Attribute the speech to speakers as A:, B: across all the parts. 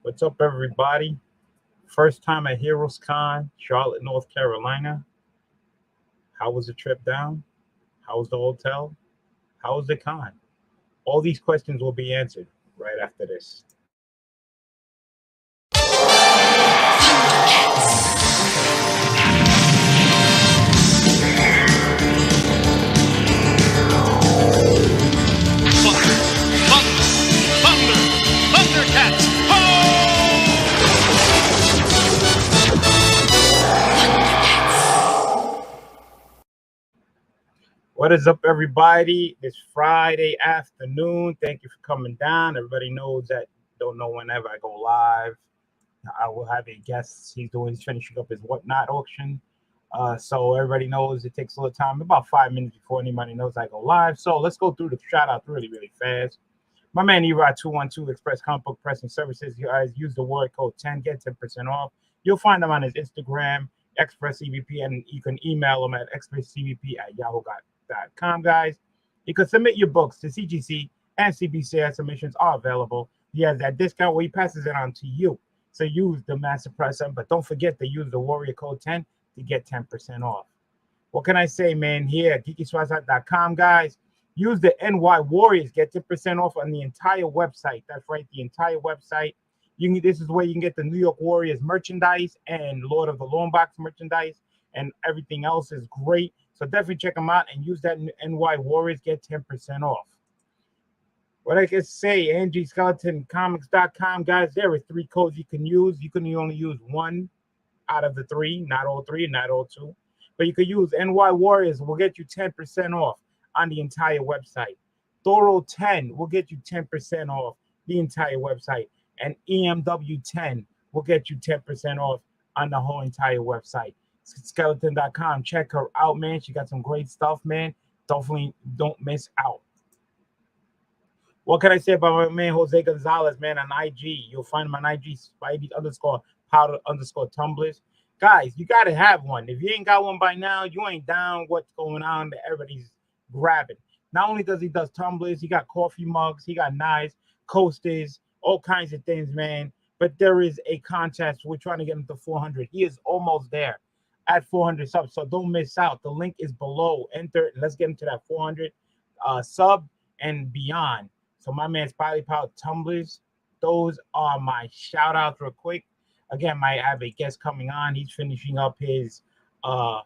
A: What's up, everybody? First time at Heroes Con, Charlotte, North Carolina. How was the trip down? How was the hotel? How was the con? All these questions will be answered right after this.
B: Thunder, thunder, thunder, Thundercats! Ho!
A: What is up, everybody? It's Friday afternoon. Thank you for coming down. Everybody knows that. Don't know whenever I go live, I will have a guest. He's finishing up his whatnot auction. So everybody knows it takes a little time, about 5 minutes before anybody knows I go live. So let's go through the shout out really, really fast. My man Erod212 Express Comic Book Pressing Services. You guys use the word code 10, get 10% off. You'll find him on his Instagram, Express EVP, and you can email him at expresscvp@yahoo.com, guys. You can submit your books to CGC and CBCS. Submissions are available. He has that discount where he passes it on to you. So use the Master Presser, but don't forget to use the Warrior Code 10 to get 10% off. What can I say, man? Here at geekyswazat.com, guys. Use the NY Warriors. Get 10% off on the entire website. That's right, the entire website. This is where you can get the New York Warriors merchandise and Lord of the Longbox merchandise, and everything else is great. So definitely check them out and use that NY Warriors. Get 10% off. What I can say, AngieSkeletonComics.com, guys, there are 3 codes you can use. You can only use one out of the 3, not all 3, not all 2. But you could use NY Warriors. Will get you 10% off on the entire website. Thoro 10 will get you 10% off the entire website. And EMW 10 will get you 10% off on the whole entire website. Skeleton.com. Check her out, man. She got some great stuff, man. Definitely don't miss out. What can I say about my man Jose Gonzalez, man, on IG? You'll find him on IG, Spidey_powder_tumblers. Guys, you got to have one. If you ain't got one by now, you ain't down what's going on that everybody's grabbing. Not only does he does tumblers, he got coffee mugs, he got knives, coasters, all kinds of things, man. But there is a contest. We're trying to get him to 400. He is almost there at 400 subs, so don't miss out. The link is below. Enter it. Let's get him to that 400 sub and beyond. So my man Spiley Power Tumblers, those are my shout outs real quick. Again, I have a guest coming on. He's finishing up his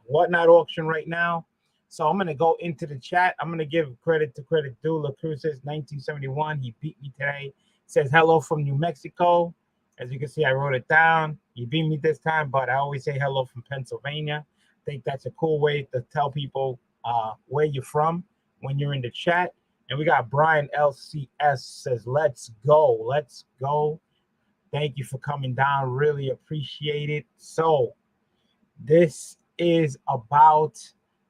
A: whatnot auction right now. So I'm going to go into the chat. I'm going to give credit to credit due. La Cruz says 1971. He beat me today. Says hello from New Mexico. As you can see, I wrote it down. He beat me this time, but I always say hello from Pennsylvania. I think that's a cool way to tell people where you're from when you're in the chat. And we got Brian LCS says, let's go. Let's go. Thank you for coming down. Really appreciate it. So this is about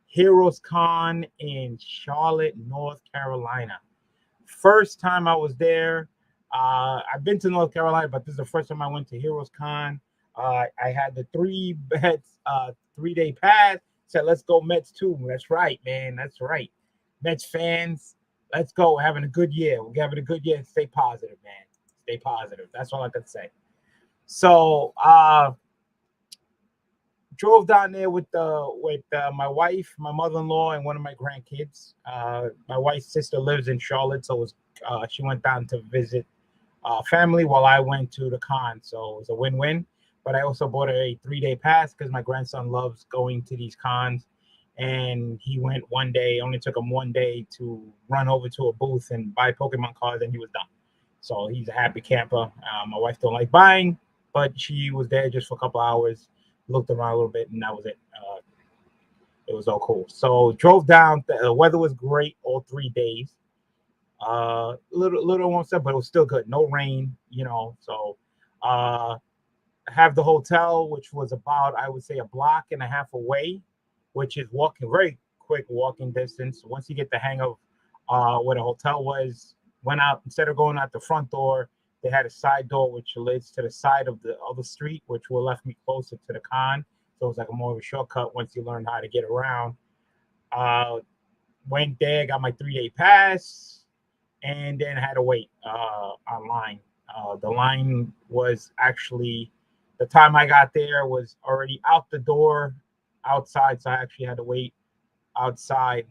A: Heroes Con in Charlotte, North Carolina. First time I was there. I've been to North Carolina, but this is the first time I went to Heroes Con. I had the 3-day pass. Said, let's go Mets too. That's right, man. That's right. Mets fans. Let's go. We're having a good year. We're having a good year. Stay positive, man. Stay positive. That's all I can say. So drove down there with my wife, my mother-in-law, and one of my grandkids. My wife's sister lives in Charlotte, so she went down to visit family while I went to the con. So it was a win-win. But I also bought a 3-day pass because my grandson loves going to these cons. And he went one day, only took him one day to run over to a booth and buy Pokemon cards, and he was done. So he's a happy camper. My wife don't like buying, but she was there just for a couple hours, looked around a little bit, and that was it. It was all cool. So drove down. The weather was great all 3 days. Little warm stuff, but it was still good. No rain, So have the hotel, which was about, I would say, a block and a half away, which is very quick walking distance. Once you get the hang of where the hotel was, went out, instead of going out the front door, they had a side door which leads to the side of the other street, which will left me closer to the con. So it was like more of a shortcut once you learn how to get around. Went there, got my 3-day pass, and then had to wait online The line was actually, the time I got there was already out the door outside, so I actually had to wait outside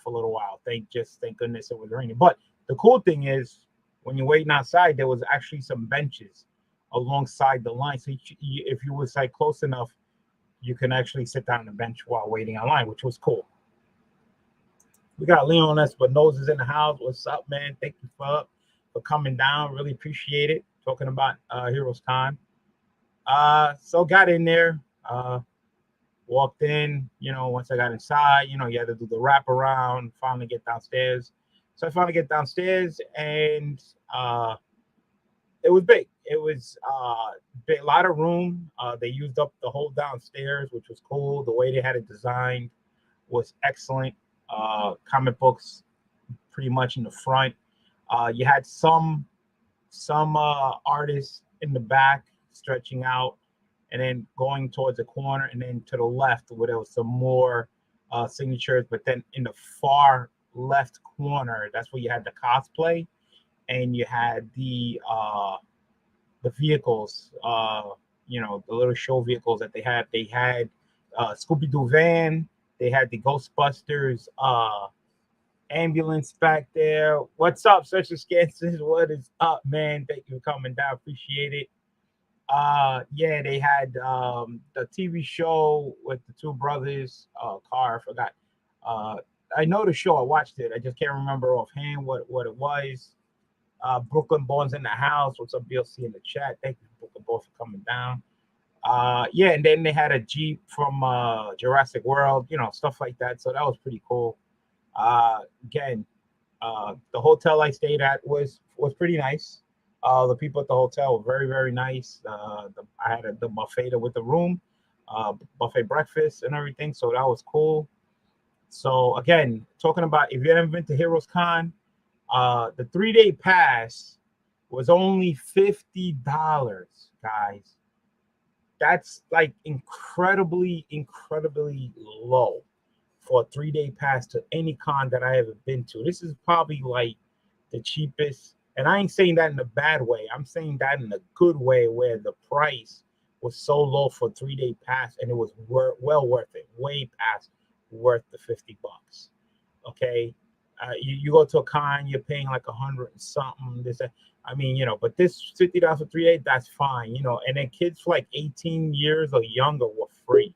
A: for a little while. Thank goodness it was raining. But the cool thing is, when you're waiting outside, there was actually some benches alongside the line. So if you was like close enough, you can actually sit down on the bench while waiting online, which was cool. We got Leon Espinosa's in the house. What's up, man? Thank you for coming down. Really appreciate it. Talking about Heroes Con. So got in there. Walked in, once I got inside, you had to do the wraparound, finally get downstairs. So I finally get downstairs, and it was big. It was a lot of room. They used up the whole downstairs, which was cool. The way they had it designed was excellent. Comic books pretty much in the front. You had some artists in the back stretching out, and then going towards the corner, and then to the left where there was some more signatures. But then in the far left corner, that's where you had the cosplay, and you had the vehicles, the little show vehicles that they had. They had Scooby-Doo van. They had the Ghostbusters ambulance back there. What's up, Social Scanses? What is up, man? Thank you for coming down. Appreciate it. Yeah, they had the TV show with the two brothers. I forgot. I know the show. I watched it. I just can't remember offhand what it was. Brooklyn Bones in the house. What's up, BLC in the chat? Thank you, Brooklyn Bones, for coming down. Yeah, and then they had a Jeep from Jurassic World, stuff like that. So that was pretty cool. Again, the hotel I stayed at was pretty nice. The people at the hotel were very, very nice. I had the buffet with the room, buffet breakfast and everything. So that was cool. So again, talking about, if you haven't been to Heroes Con, the 3-day pass was only $50, guys. That's like incredibly, incredibly low for a 3-day pass to any con that I ever been to. This is probably like the cheapest. And I ain't saying that in a bad way. I'm saying that in a good way, where the price was so low for a 3-day pass, and it was well worth it. Way past worth the $50. Okay, you go to a con, you're paying like $100 and something. But this $50 for 3 days, that's fine. And then kids like 18 years or younger were free.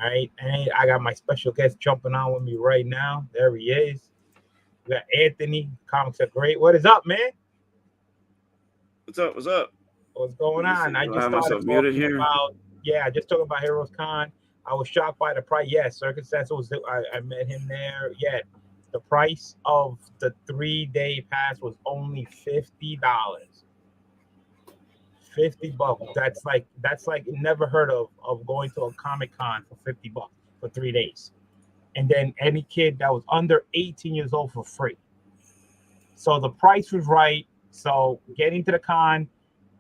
A: All right, and I got my special guest jumping on with me right now. There he is. We got Anthony. Comics are great. What is up, man?
C: What's up?
A: What's going on? I just started talking about Heroes Con. I was shocked by the price. Yeah, Circumstance I met him there. Yeah, the price of the 3-day pass was only $50. $50. That's like never heard of going to a Comic Con for $50 for 3 days. And then any kid that was under 18 years old for free. So the price was right. So getting to the con,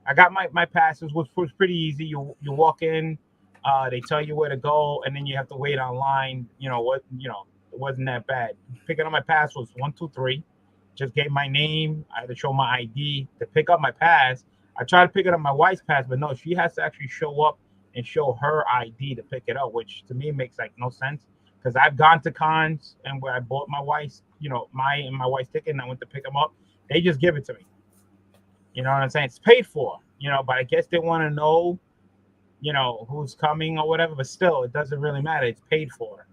A: I got my passes, which was pretty easy. You walk in, they tell you where to go, and then you have to wait online. It wasn't that bad. Picking up my pass was 1, 2, 3. Just gave my name. I had to show my ID to pick up my pass. I tried to pick it up my wife's pass, but no, she has to actually show up and show her ID to pick it up, which to me makes like no sense. Because I've gone to cons and where I bought my wife's, my wife's ticket, and I went to pick them up. They just give it to me. You know what I'm saying? It's paid for, but I guess they want to know, who's coming or whatever. But still, it doesn't really matter. It's paid for.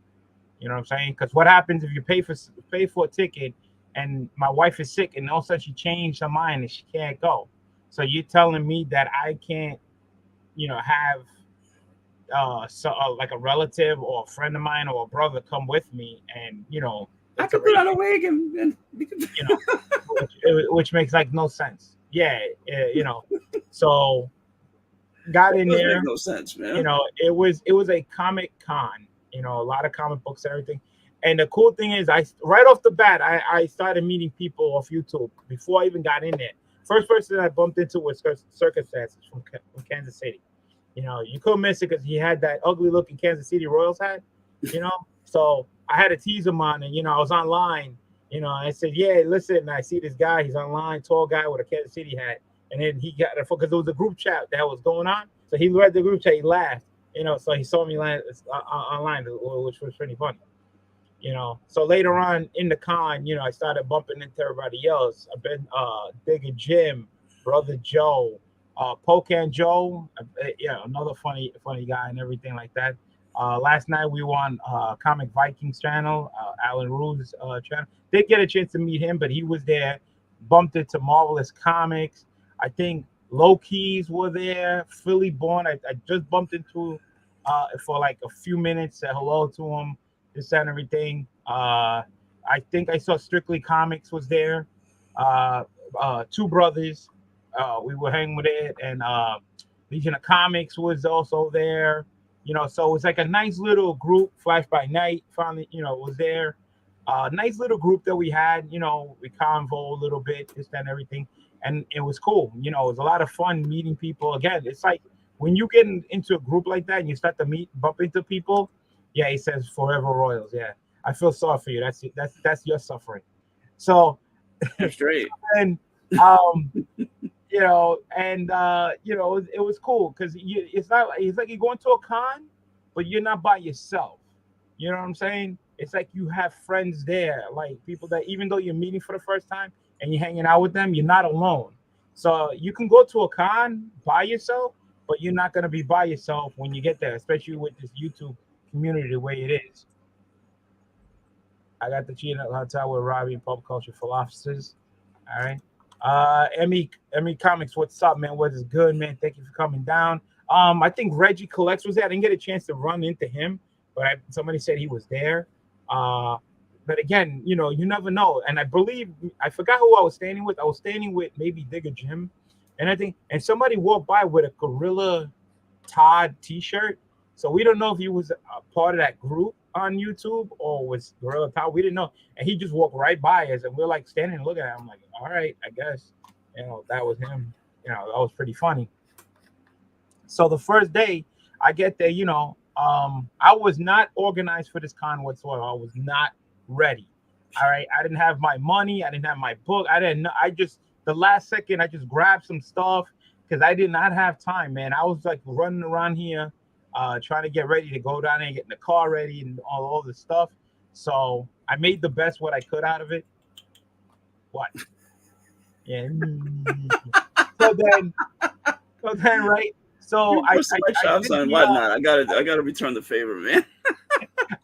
A: You know what I'm saying? Because what happens if you pay for a ticket and my wife is sick and all of a sudden she changed her mind and she can't go? So you're telling me that I can't, have like a relative or a friend of mine or a brother come with me, and
C: I could put on a wig and
A: which makes like no sense. Yeah, so got in there.
C: Make no sense, man.
A: It was a Comic Con. A lot of comic books, everything. And the cool thing is, right off the bat, I started meeting people off YouTube before I even got in there. First person I bumped into was Circumstances from Kansas City. You couldn't miss it because he had that ugly looking Kansas City Royals hat, So I had to tease him on, and I was online, I said, yeah, listen, I see this guy, he's online, tall guy with a Kansas City hat. and then he got it because there was a group chat that was going on. So he read the group chat, he laughed, so he saw me online, which was pretty funny. So later on in the con, I started bumping into everybody else. I've been Digger Jim, Brother Joe, Pocan Joe, another funny guy and everything like that. Last night we were on Comic Vikings channel, Alan Rue's channel. Did get a chance to meet him, but he was there. Bumped into Marvelous Comics. I think Low Keys were there. Philly Born. I just bumped into for like a few minutes. Said hello to him. This and everything. I think I saw Strictly Comics was there. Two Brothers. We were hanging with it, and Legion of Comics was also there. So it was like a nice little group. Flash by Night finally, was there. Nice little group that we had. We convo a little bit, this and everything, and it was cool. It was a lot of fun meeting people. Again, it's like when you get into a group like that and you start to bump into people. Yeah, he says Forever Royals. Yeah, I feel sorry for you. That's your suffering. So,
C: You're straight.
A: And it was cool because it's like you're going to a con, but you're not by yourself. You know what I'm saying? It's like you have friends there, like people that even though you're meeting for the first time and you're hanging out with them, you're not alone. So you can go to a con by yourself, but you're not gonna be by yourself when you get there, especially with this YouTube community the way it is. I got the Cheetah Hotel with Robbie, Pop Culture Philosophers. All right. Emmy Comics, what's up, man? What is good, man? Thank you for coming down. I think Reggie Collects was there. I didn't get a chance to run into him, but somebody said he was there. But again, you never know. And I forgot who I was standing with. I was standing with maybe Digger Jim, and somebody walked by with a Gorilla Todd T-shirt. So we don't know if he was a part of that group on YouTube or was Gorilla Todd. We didn't know. And he just walked right by us, and we're like standing and looking at him. I'm like, all right, I guess, that was him. That was pretty funny. So the first day I get there, I was not organized for this con whatsoever. I was not ready. All right. I didn't have my money. I didn't have my book. The last second, I just grabbed some stuff because I did not have time, man. I was like running around here, trying to get ready to go down there and get in the car ready and all this stuff. So I made the best what I could out of it. What? Yeah. So then, right? So I gotta
C: return the favor, man.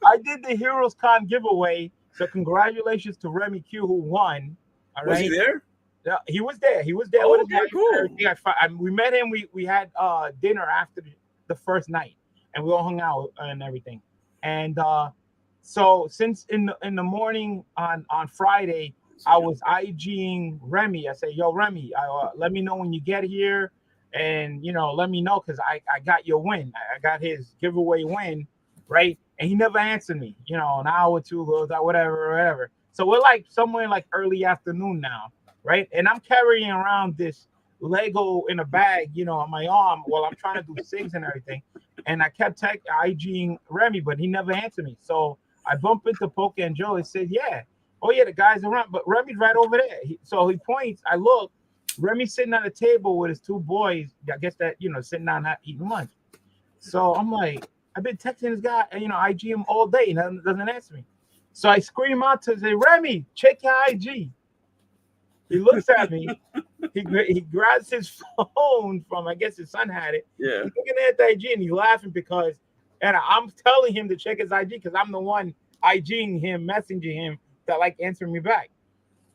A: I did the Heroes Con giveaway. So congratulations to Remy Q who won. All right.
C: Was he there?
A: Yeah, he was there. He was there.
C: Oh, okay, cool.
A: We met him. We had dinner after the first night, and we all hung out and everything. And so since in the morning on Friday, I was IGing Remy. I said, "Yo, Remy, let me know when you get here, and let me know because I got your win. I got his giveaway win, right?" And he never answered me. An hour or two goes out, whatever. So we're like somewhere like early afternoon now, right? And I'm carrying around this Lego in a bag, on my arm while I'm trying to do SIGs and everything. And I kept IGing Remy, but he never answered me. So I bump into Poke and Joe and said, "Yeah, oh yeah, the guy's around, but Remy's right over there." So he points. I look. Remy's sitting at a table with his two boys. I guess that sitting down eating lunch. So I'm like, I've been texting this guy, IG him all day, and he doesn't answer me. So I scream out to say, "Remy, check your IG." He looks at me. He grabs his phone from, I guess his son had it.
C: Yeah.
A: He's looking at the IG and he's laughing because, and I'm telling him to check his IG because I'm the one IGing him, messaging him that answering me back.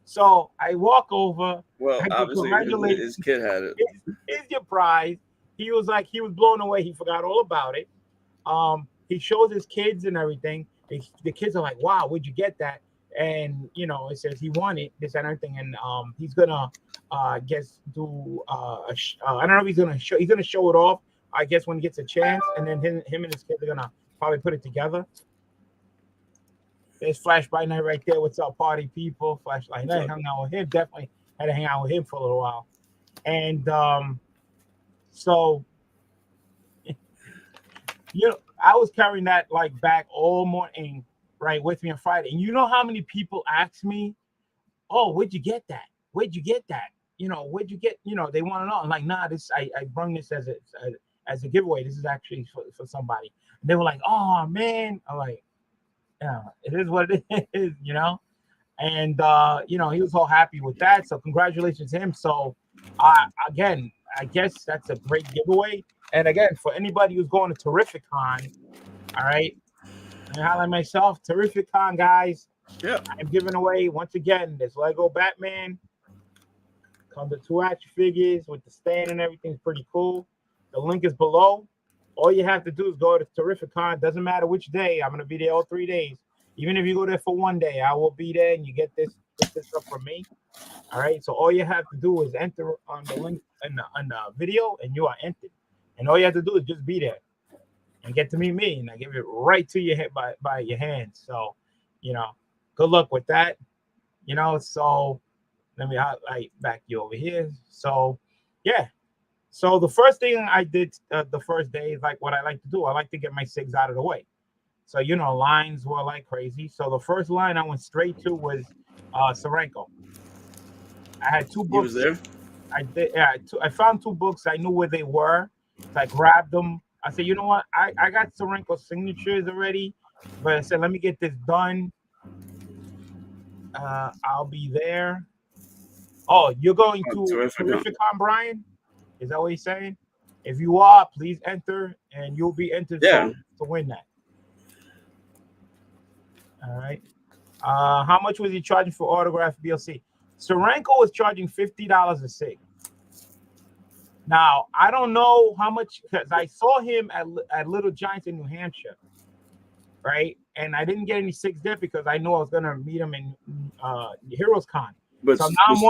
A: So I walk over.
C: Well, obviously his kid had it.
A: Here's your prize. He was blown away. He forgot all about it. He shows his kids and everything. The kids are like, "Wow, where'd you get that?" And it says he won it, this and everything. And he's gonna do I don't know if he's gonna show it off, I guess, when he gets a chance. And then him and his kids are gonna probably put it together. There's Flash by Night right there. What's up, party people? Flashlight Night, hung out with him. Definitely had to hang out with him for a little while. And so I was carrying that back all morning, right, with me on Friday. And you know how many people ask me, "Oh, where'd you get that? Where'd you get that?" where'd you get, they want to know. I'm like, nah, I brung this as a giveaway. This is actually for somebody. And they were like, oh man. I'm like, yeah, it is what it is, And he was all happy with that. So congratulations to him. So again, I guess that's a great giveaway. And again, for anybody who's going to Terrificon, all right, and highlight myself, Terrificon, guys.
C: Yeah.
A: I'm giving away once again this Lego Batman. Comes with 2 action figures with the stand and everything. It's pretty cool. The link is below. All you have to do is go to Terrificon. Doesn't matter which day. I'm gonna be there all 3 days. Even if you go there for 1 day, I will be there, and you get this stuff from me. All right. So all you have to do is enter on the link in the video, and you are entered. And all you have to do is just be there and get to meet me, and I give it right to your head by your hands. So, good luck with that. So let me highlight back you over here. So, yeah. So the first thing I did the first day is like what I like to do. I like to get my SIGs out of the way. So, lines were like crazy. So the first line I went straight to was Steranko. I had 2 books.
C: He was there?
A: I did. Yeah, I found 2 books. I knew where they were. So I grabbed them. I said, you know what? I got Steranko signatures already. But I said, let me get this done. I'll be there. Oh, you're going to Terrificon, Brian? Is that what he's saying? If you are, please enter, and you'll be entered to win that. All right. How much was he charging for autographed BLC? Steranko was charging $50 a SIG. Now, I don't know how much, because I saw him at Little Giants in New Hampshire, right? And I didn't get any SIGs there because I knew I was going to meet him in Heroes Con.
C: But
A: so now I'm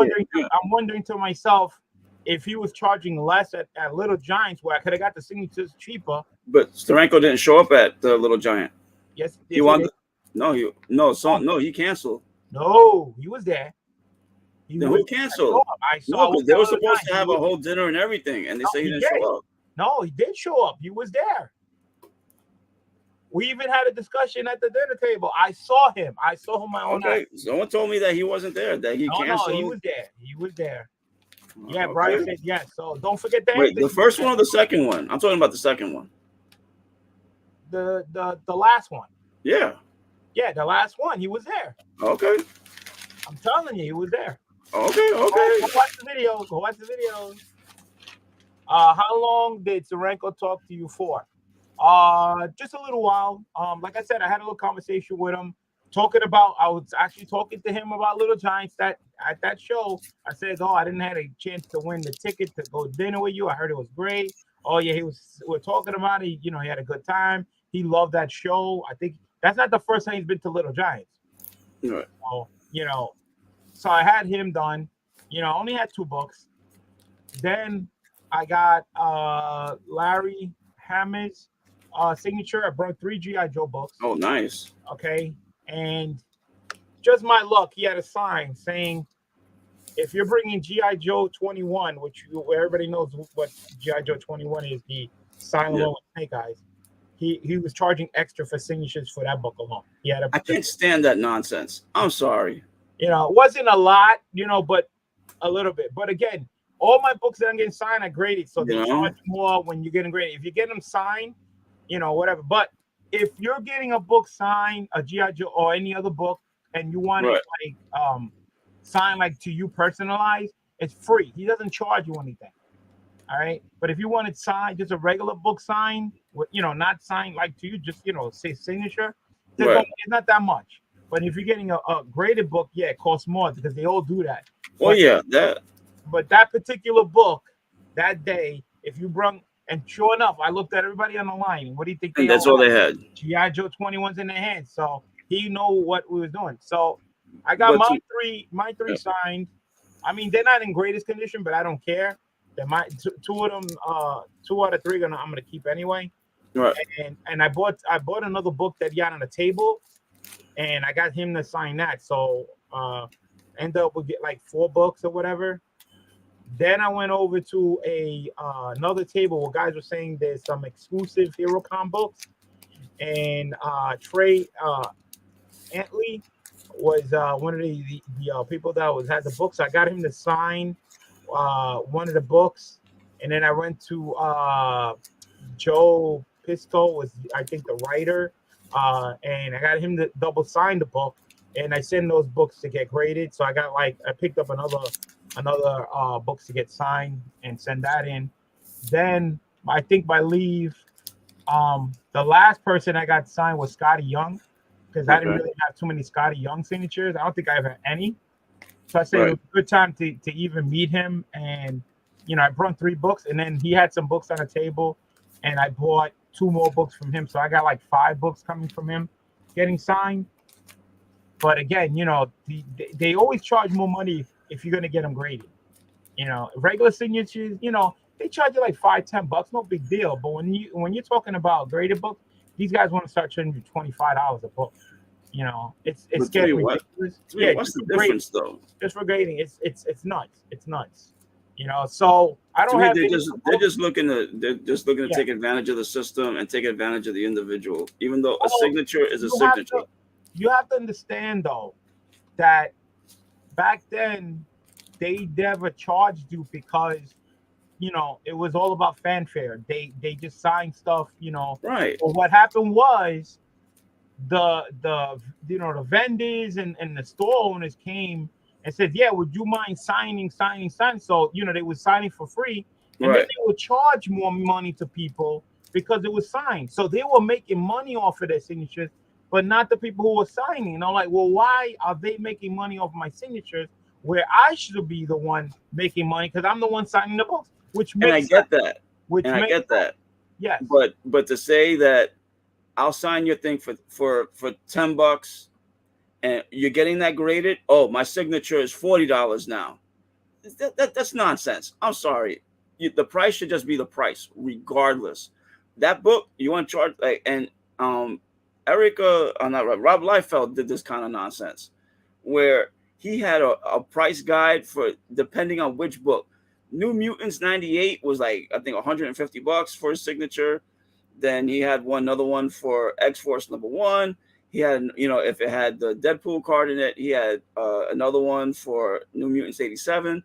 A: wondering to myself if he was charging less at Little Giants, where I could have got the signatures cheaper.
C: But Steranko didn't show up at the Little Giant.
A: Yes,
C: he wanted. No, he canceled.
A: No, he was there.
C: Who canceled?
A: I saw.
C: No, they were supposed to have a whole dinner and everything, and they say he didn't show up.
A: No, he did show up. He was there. We even had a discussion at the dinner table. I saw him. My own eyes.
C: Someone told me that he wasn't there. That he canceled.
A: No, he was there. He was there. Yeah, Brian said yes. So don't forget that.
C: Wait, the first one or the second one? I'm talking about the second one.
A: The last one.
C: Yeah.
A: Yeah, the last one. He was there.
C: Okay.
A: I'm telling you, he was there.
C: Okay.
A: Go watch the video. How long did Steranko talk to you for? Just a little while. Like I said, I had a little conversation with him, I was actually talking to him about Little Giants at that show. I said, I didn't have a chance to win the ticket to go dinner with you. I heard it was great. Oh yeah, we're talking about it. He had a good time. He loved that show. I think that's not the first time he's been to Little Giants.
C: Right.
A: So, so I had him done. I only had 2 books. Then I got Larry Hammer's signature. I brought 3 G.I. Joe books.
C: Oh, nice.
A: Okay. And just my luck, he had a sign saying, if you're bringing G.I. Joe 21, which everybody knows what G.I. Joe 21 is, the silent with Snake Eyes, he was charging extra for signatures for that book alone. I
C: can't stand that nonsense. I'm sorry.
A: It wasn't a lot, but a little bit. But again, all my books that I'm getting signed are graded, so they charge more when you're getting graded. If you get them signed, whatever. But if you're getting a book signed, a G.I. Joe or any other book, and you want it signed like to you personalized, it's free. He doesn't charge you anything. All right. But if you want it signed, just a regular book signed, with not signed like to you, just say signature, it's not that much. But if you're getting a graded book, it costs more because they all do that. But that particular book that day, if you brung, and sure enough, I looked at everybody on the line. What do you think?
C: And that's all they had.
A: G.I. Joe 21s in their hands. So he knew what we was doing. So I got my three signed. I mean, they're not in greatest condition, but I don't care. They're two of them, 2 out of 3 I'm gonna keep anyway.
C: Right.
A: And I bought another book that he had on the table, and I got him to sign that. So end up with get like 4 books or whatever. Then I went over to another table where guys were saying there's some exclusive HeroCon books, and Trey Antley was one of the people that had the books. I got him to sign one of the books, and then I went to Joe Pisco was I think the writer, and I got him to double sign the book, and I send those books to get graded. So I picked up another books to get signed and send that in. Then I think by leave, the last person I got signed was Scotty Young, because I didn't really have too many Scotty Young signatures. I don't think I have any. So I said it was a good time to even meet him. And, I brought 3 books, and then he had some books on the table, and I bought 2 more books from him. So I got like 5 books coming from him getting signed. But again, they always charge more money if you're going to get them graded. Regular signatures, they charge you like $5-10, no big deal. But when you're talking about graded books, these guys want to start charging you $25 a book. It's getting ridiculous.
C: What's the difference though?
A: Just for grading, it's nuts. It's nuts. So I don't have.
C: They're just looking to take advantage of the system and take advantage of the individual, even though a signature is a signature.
A: You have to understand though that back then they never charged you because it was all about fanfare. They just signed stuff,
C: Right.
A: But what happened was the vendors and the store owners came and said, yeah, would you mind signing? So, they were signing for free. And then they would charge more money to people because it was signed. So they were making money off of their signatures, but not the people who were signing. And I'm like, well, why are they making money off my signatures where I should be the one making money because I'm the one signing the books?
C: I get that.
A: Yes.
C: But to say that I'll sign your thing for $10 and you're getting that graded, oh, my signature is $40 now. That's nonsense. I'm sorry. The price should just be the price, regardless. That book you want to charge Rob Liefeld did this kind of nonsense where he had a price guide for depending on which book. New Mutants 98 was like I think $150 for his signature. Then he had another one for X-Force #1. He had if it had the Deadpool card in it, he had another one for New Mutants 87.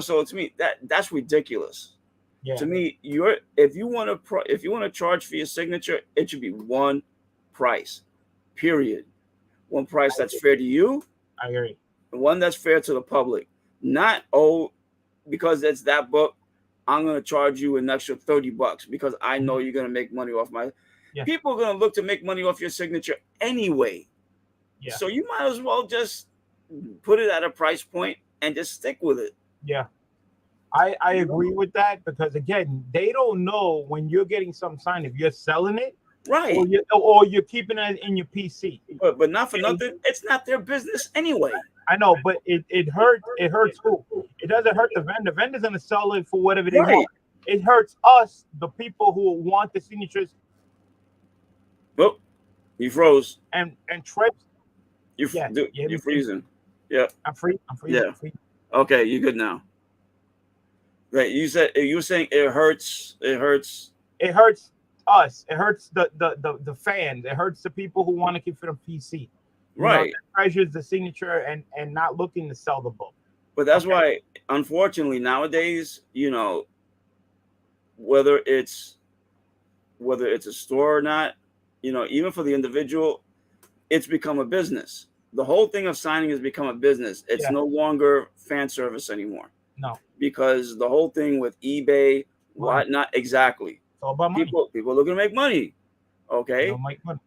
C: So to me that's ridiculous. Yeah. To me, if you want to charge for your signature, it should be one price, period. One price that's fair to you.
A: I agree.
C: One that's fair to the public, not because it's that book, I'm going to charge you an extra $30 because I know you're going to make money off my. Yeah. People are going to look to make money off your signature anyway. Yeah. So you might as well just put it at a price point and just stick with it.
A: Yeah. I agree with that because again, they don't know when you're getting something signed if you're selling it,
C: right?
A: Or you're keeping it in your PC.
C: But not for nothing, it's not their business anyway.
A: I know, but it hurts. It hurts who? It doesn't hurt the vendor. Vendor's gonna sell it for whatever they want. It hurts us, the people who want the signatures.
C: Oh, you froze.
A: And trips.
C: You're freezing. Yeah.
A: I'm free.
C: Yeah.
A: I'm free.
C: Okay, you're good now. Right. You were saying it hurts. It hurts.
A: It hurts us. It hurts the fans. It hurts the people who want to keep it on PC.
C: Right.
A: Treasures the signature and not looking to sell the book.
C: But that's why, unfortunately, nowadays, whether it's a store or not, even for the individual, it's become a business. The whole thing of signing has become a business. It's no longer fan service anymore.
A: No.
C: Because the whole thing with eBay, whatnot, exactly.
A: It's all about money.
C: People are looking to make money. Okay.
A: They'll make money.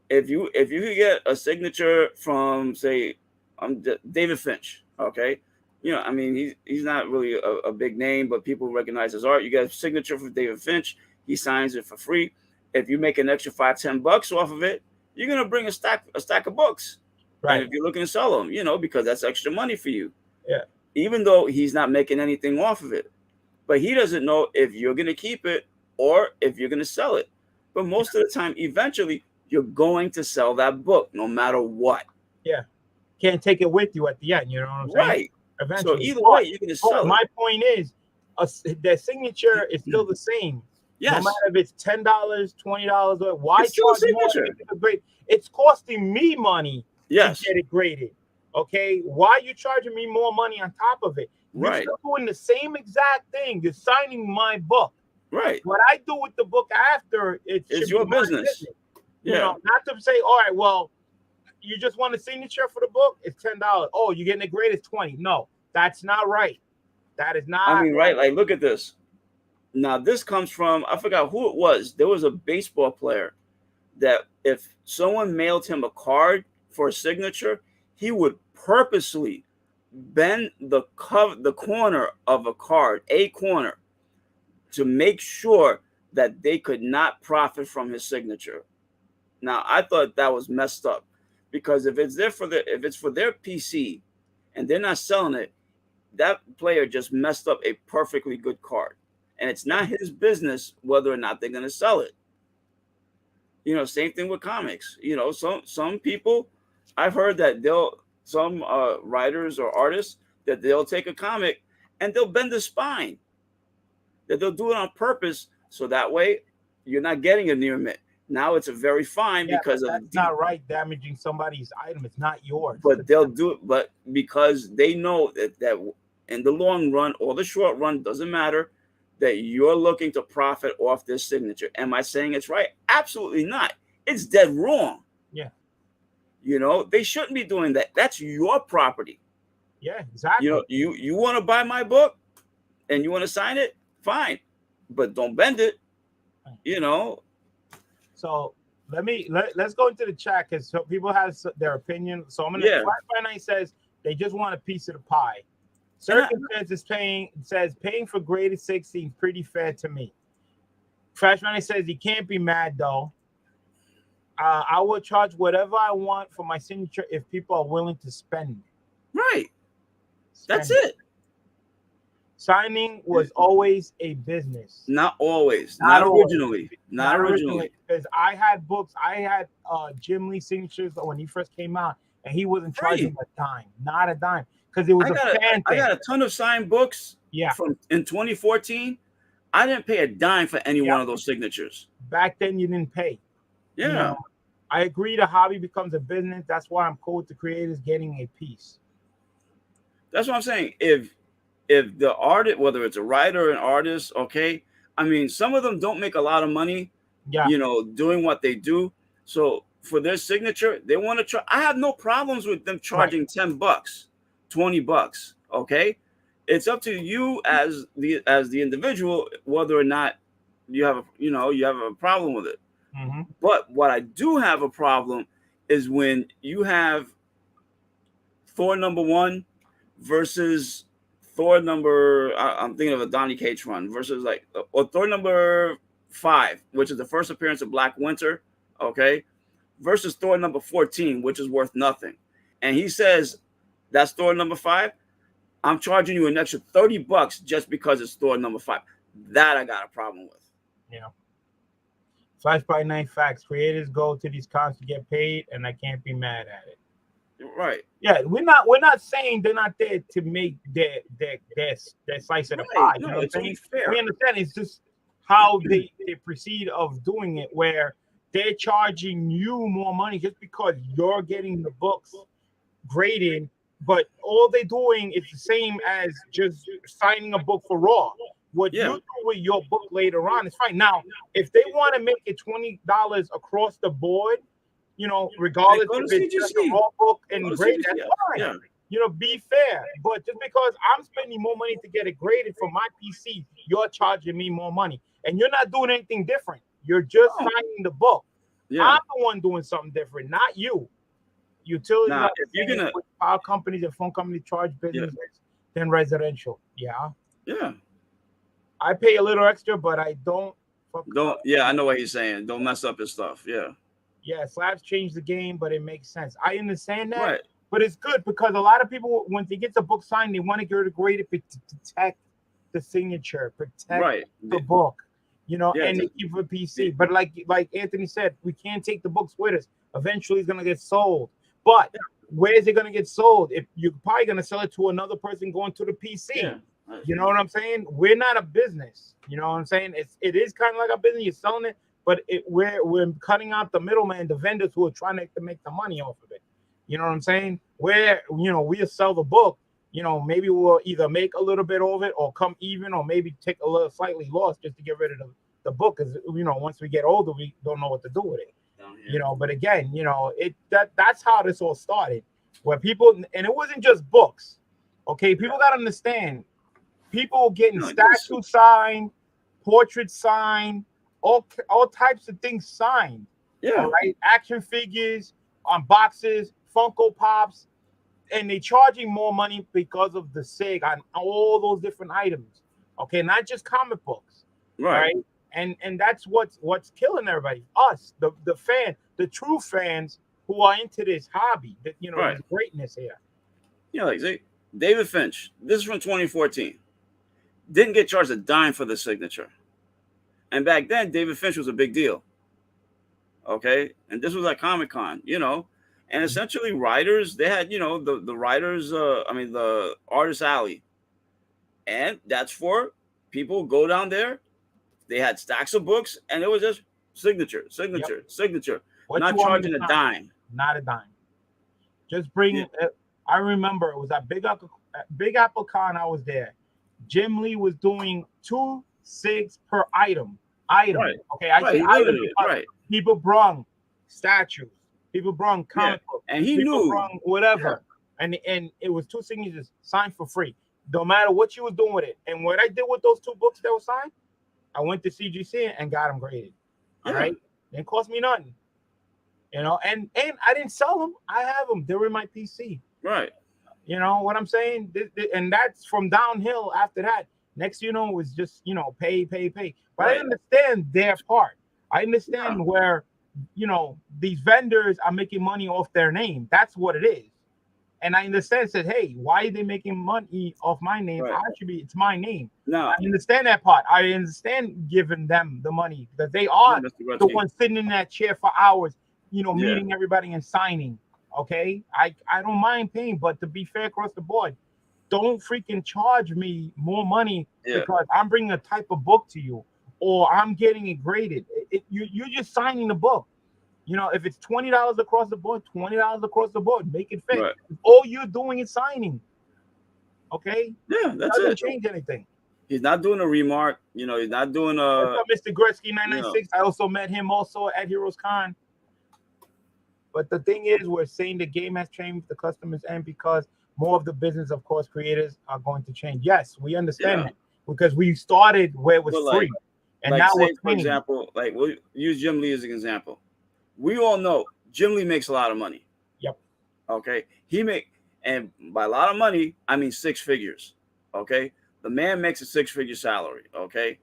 C: If you could get a signature from, say, David Finch, okay, he's not really a big name, but people recognize his art. You get a signature from David Finch, he signs it for free. If you make an extra $5-10 off of it, you're gonna bring a stack of books, right? And if you're looking to sell them, because that's extra money for you.
A: Yeah.
C: Even though he's not making anything off of it, but he doesn't know if you're gonna keep it or if you're gonna sell it. But most of the time, eventually, you're going to sell that book no matter what.
A: Yeah. Can't take it with you at the end. You know what I'm saying?
C: Right.
A: Eventually.
C: So either way, you're going to sell it.
A: My point is, their signature is still the same.
C: Yes.
A: No matter if it's $10, $20, or why
C: it's still a signature.
A: It's costing me money
C: to
A: get it graded. Okay, why are you charging me more money on top of it? You're
C: Right.
A: still doing the same exact thing. You're signing my book.
C: Right.
A: What I do with the book after it
C: It's
A: should
C: your
A: be my
C: business.
A: You
C: Yeah.
A: know, not to say, all right, well, you just want a signature for the book, it's $10. Oh, you're getting it graded, it's 20. No, that's not right. That is not
C: I mean, right? Like, look at this. Now, this comes from, I forgot who it was. There was a baseball player that if someone mailed him a card for a signature, he would purposely bend the corner of a card, a corner, to make sure that they could not profit from his signature. Now, I thought that was messed up, because if it's for their PC and they're not selling it, that player just messed up a perfectly good card. And it's not his business whether or not they're going to sell it. You know, same thing with comics. You know, some people, I've heard that some writers or artists, that they'll take a comic and they'll bend the spine. That they'll do it on purpose, so that way you're not getting a near mint. Now it's a very fine, because of
A: that's not right. Damaging somebody's item, it's not yours.
C: But they'll do it, but because they know that in the long run or the short run, doesn't matter, that you're looking to profit off this signature. Am I saying it's right? Absolutely not. It's dead wrong.
A: Yeah.
C: You know, they shouldn't be doing that. That's your property.
A: Yeah, exactly.
C: You know, you want to buy my book and you want to sign it, fine, but don't bend it. You know.
A: So let's go into the chat, because people have their opinion. So I'm gonna.
C: Yeah.
A: Flash by Night says they just want a piece of the pie. Circumstances paying for graded 6 seems pretty fair to me. Flash by Night says he can't be mad though. I will charge whatever I want for my signature if people are willing to spend.
C: Right. That's it.
A: Signing was always a business.
C: Not always. Not originally. Not originally.
A: Because I had books. I had Jim Lee signatures when he first came out, and he wasn't charging a dime. Not a dime. Because it was a fan thing.
C: I got a ton of signed books.
A: Yeah.
C: From in 2014. I didn't pay a dime for any one of those signatures.
A: Back then, you didn't pay.
C: Yeah.
A: You know, I agree the hobby becomes a business. That's why I'm cool with the creators getting a piece.
C: That's what I'm saying. If the artist, whether it's a writer or an artist, okay, I mean, some of them don't make a lot of money, you know, doing what they do. So for their signature, they want to try. I have no problems with them charging $10, $20. Okay, it's up to you as the individual whether or not you have a problem with it.
A: Mm-hmm.
C: But what I do have a problem is when you have Thor #1 versus Thor I'm thinking of a Donny Cates run versus or Thor #5, which is the first appearance of Black Winter, okay, versus Thor #14, which is worth nothing. And he says, that's Thor #5. I'm charging you an extra $30 just because it's Thor #5. That I got a problem with.
A: Yeah. Flash by Night facts. Creators go to these cons to get paid, and I can't be mad at it.
C: Right.
A: Yeah, we're not saying they're not there to make their slice of the pie.
C: No,
A: you know
C: it's only fair.
A: We understand. It's just how they proceed of doing it, where they're charging you more money just because you're getting the books graded, but all they're doing is the same as just signing a book for Raw. What you do with your book later on is fine. Now, if they want to make it $20 across the board, you know, regardless if it's just a Raw book and grade, that's fine. Yeah. You know, be fair. But just because I'm spending more money to get it graded for my PC, you're charging me more money. And you're not doing anything different. You're just signing the book. Yeah. I'm the one doing something different, not you. Utilities
C: if you're gonna
A: power companies and phone companies charge business than residential. Yeah.
C: Yeah.
A: I pay a little extra, but I don't.
C: I know what he's saying. Don't mess up his stuff. Yeah.
A: Yeah, slabs change the game, but it makes sense. I understand that,
C: right.
A: But it's good because a lot of people, when they get the book signed, they want to get it graded to protect the signature, protect the book, you know, and they keep a PC. But like Anthony said, we can't take the books with us. Eventually, it's gonna get sold. But where is it gonna get sold? If you're probably gonna sell it to another person going to the PC. Yeah. You know what I'm saying? We're not a business. You know what I'm saying? It is kind of like a business. You're selling it, but we're cutting out the middleman, the vendors who are trying to make the money off of it. You know what I'm saying? Where, we'll sell the book, maybe we'll either make a little bit of it or come even, or maybe take a little slightly loss just to get rid of the book. Because, once we get older, we don't know what to do with it. But again, that's how this all started, where people, and it wasn't just books. Okay, people got to understand, people getting statues signed, portraits signed, all types of things signed.
C: Yeah.
A: All right, action figures on boxes, Funko Pops, and they charging more money because of the SIG on all those different items. Okay, not just comic books.
C: Right.
A: And that's what's killing everybody. Us, the fan, the true fans who are into this hobby, that there's greatness here.
C: Like David Finch, this is from 2014. Didn't get charged a dime for the signature. And back then, David Finch was a big deal. Okay. And this was at Comic-Con, and essentially writers, they had, the writers, the artist alley. And that's for people go down there. They had stacks of books, and it was just signature. Not charging a dime.
A: Not a dime. Just bring. Yeah. I remember it was at Big Apple Con. I was there. Jim Lee was doing 2 SIGs per item.
C: Right.
A: Okay, I say item because people brung statues. People brung comic books.
C: And he
A: people
C: knew
A: brung whatever. Yeah. And it was 2 signatures signed for free. No matter what you was doing with it. And what I did with those 2 books that were signed, I went to CGC and got them graded. All right. Didn't cost me nothing. And I didn't sell them. I have them. They're in my PC.
C: Right.
A: You know what I'm saying? And that's from downhill after that. Next, it was just, pay. But I understand their part. I understand where, these vendors are making money off their name. That's what it is. And I understand, said, hey, why are they making money off my name? It's my name.
C: No,
A: I understand that part. I understand giving them the money because they are the ones sitting in that chair for hours, meeting everybody and signing. Okay, I don't mind paying, but to be fair across the board, don't freaking charge me more money because I'm bringing a type of book to you or I'm getting it graded. You're just signing the book. If it's $20 across the board, $20 across the board, make it fit.
C: Right.
A: All you're doing is signing. Okay?
C: Yeah, that's
A: doesn't
C: it.
A: Change anything.
C: He's not doing a remark. He's not doing a.
A: Mr. Gretzky 996. I also met him also at Heroes Con. But the thing is, we're saying the game has changed, the customers, and because more of the business, of course, creators are going to change. Yes, we understand that because we started where it was free, and now we're
C: for example, we'll use Jim Lee as an example. We all know Jim Lee makes a lot of money.
A: Yep.
C: Okay. And by a lot of money, I mean 6 figures. Okay. The man makes a 6-figure salary. Okay.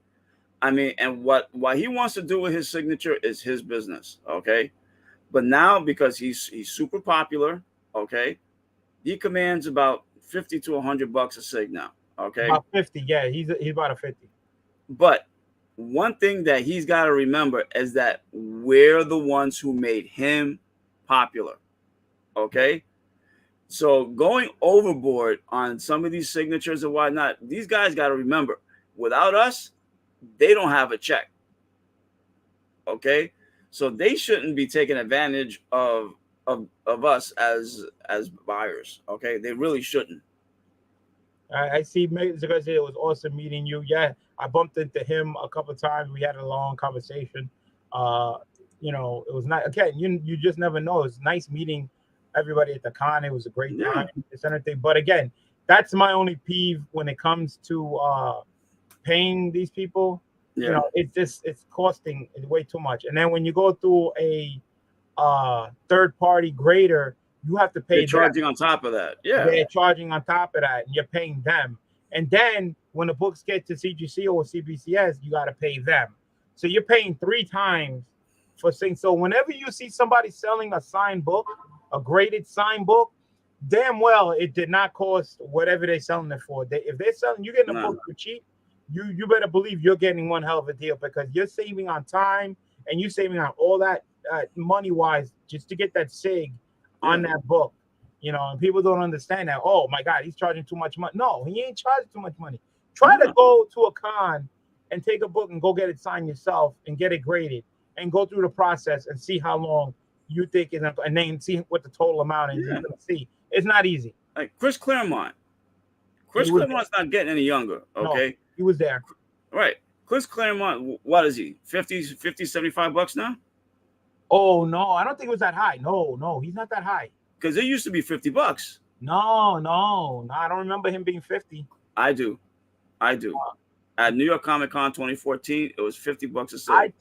C: And what he wants to do with his signature is his business. Okay. But now because he's super popular, okay, he commands about $50 to $100 a sig now. Okay.
A: About 50. Yeah. He's about a 50.
C: But one thing that he's got to remember is that we're the ones who made him popular. Okay. So going overboard on some of these signatures and whatnot, these guys got to remember, without us, they don't have a check. Okay. So they shouldn't be taking advantage of us as buyers. Okay. They really shouldn't.
A: I see. It was awesome meeting you. Yeah, I bumped into him a couple of times. We had a long conversation. It was not again. You just never know. It's nice meeting everybody at the con. It was a great time. It's anything. But again, that's my only peeve when it comes to paying these people.
C: Yeah.
A: It's costing way too much. And then when you go through a third party grader, you have to pay.
C: They're charging on top of that. Yeah.
A: They're charging on top of that, and you're paying them. And then when the books get to CGC or CBCS, you got to pay them. So you're paying 3 times for things. So whenever you see somebody selling a signed book, a graded signed book, damn well it did not cost whatever they're selling it for. If they're selling, you're getting a book for cheap, you better believe you're getting one hell of a deal because you're saving on time and you're saving on all that money-wise just to get that SIG on that book. And people don't understand that. Oh my God, he's charging too much money. No, he ain't charging too much money. Try to go to a con and take a book and go get it signed yourself and get it graded and go through the process and see how long you think is, and then see what the total amount is.
C: Yeah.
A: You're gonna see it's not easy.
C: Like Chris Claremont. Chris
A: He was
C: Claremont's not getting any younger.
A: No.
C: Okay.
A: He was there.
C: Right. Chris Claremont, what is he? 50, 75 bucks now?
A: Oh no, I don't think it was that high. No, he's not that high.
C: Because it used to be 50 bucks.
A: No, I don't remember him being 50.
C: I do. At New York Comic Con 2014, it was 50 bucks a set.
A: I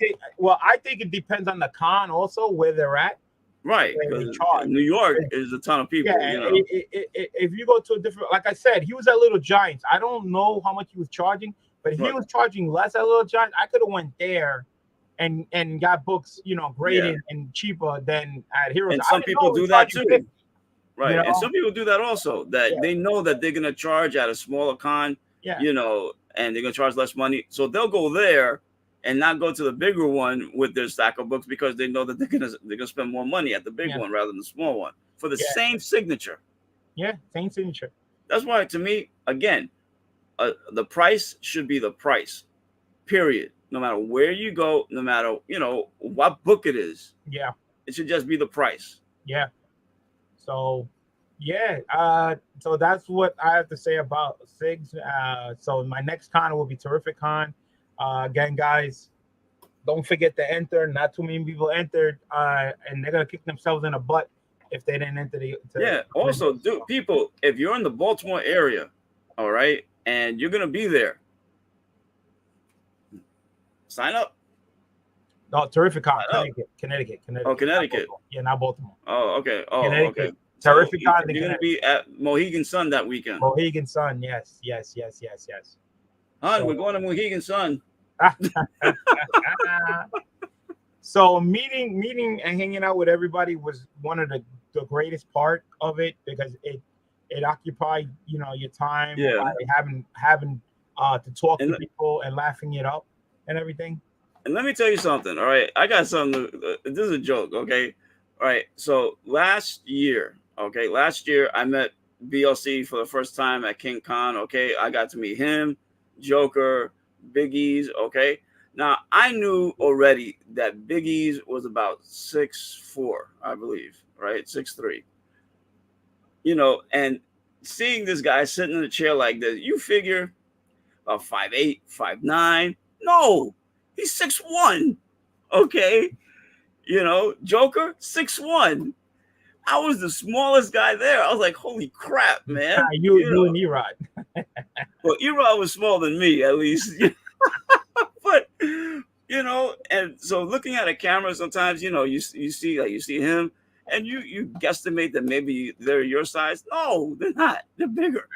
A: think it depends on the con also where they're at.
C: Right.
A: Where they
C: Because
A: charge.
C: New York is a ton of people.
A: Yeah,
C: You know?
A: if you go to a different, like I said, he was at Little Giants. I don't know how much he was charging, but if he was charging less at Little Giants, I could have went there and got books, graded and cheaper than at Heroes.
C: And some people do that too.
A: 50,
C: right.
A: you know?
C: And some people do that also, that they know that they're going to charge at a smaller con,
A: Yeah.
C: And they're going to charge less money. So they'll go there and not go to the bigger one with their stack of books because they know that they're gonna spend more money at the big one rather than the small one for the same signature.
A: Yeah, same signature.
C: That's why, to me, again, the price should be the price, period. No matter where you go, no matter what book it is.
A: Yeah,
C: it should just be the price.
A: Yeah. So, so that's what I have to say about SIGs. So my next con will be Terrific Con. Again, guys, don't forget to enter. Not too many people entered, and they're gonna kick themselves in the butt if they didn't enter
C: Also, people, if you're in the Baltimore area, all right, and you're gonna be there, sign up.
A: No, Terrific Con, Connecticut.
C: Oh, Connecticut.
A: Yeah, not Baltimore.
C: Oh, okay. Oh,
A: Connecticut.
C: okay.
A: Terrific
C: So
A: Con.
C: you're gonna be at Mohegan Sun that weekend.
A: Mohegan Sun, yes.
C: We're going to Mohegan Sun.
A: So meeting and hanging out with everybody was one of the greatest part of it, because it occupied your time by having to talk to people and laughing it up and everything.
C: And let me tell you something. All right, I got something. This is a joke. Okay, all right. So last year I met BLC for the first time at King Con. Okay, I got to meet him, Joker, Big E's. Okay, now I knew already that Big E's was about 6'4", I believe, right, 6'3". And seeing this guy sitting in a chair like this, you figure about 5'8", 5'9". No, he's 6'1". Okay, Joker 6'1". I was the smallest guy there. I was like, holy crap, man.
A: You and Erod.
C: Well, Erod was smaller than me, at least. But, and so looking at a camera, sometimes, you see him and you guesstimate that maybe they're your size. No, they're not. They're bigger.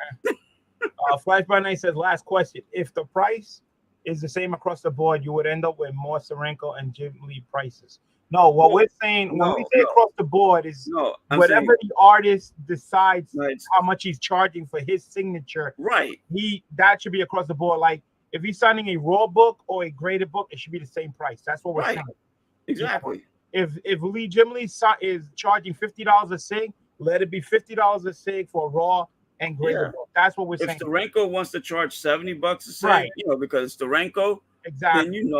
A: Flash by Night says, last question. If the price is the same across the board, you would end up with more Serenko and Jim Lee prices. No, what we're saying when we say across the board is whatever the artist decides how much he's charging for his signature.
C: Right.
A: That should be across the board. Like if he's signing a raw book or a graded book, it should be the same price. That's what we're saying.
C: Exactly.
A: If Jim Lee is charging $50 a sig, let it be $50 a sig for raw and graded book. That's what we're saying.
C: If Steranko wants to charge $70 a sig, because it's Steranko,
A: exactly.
C: Then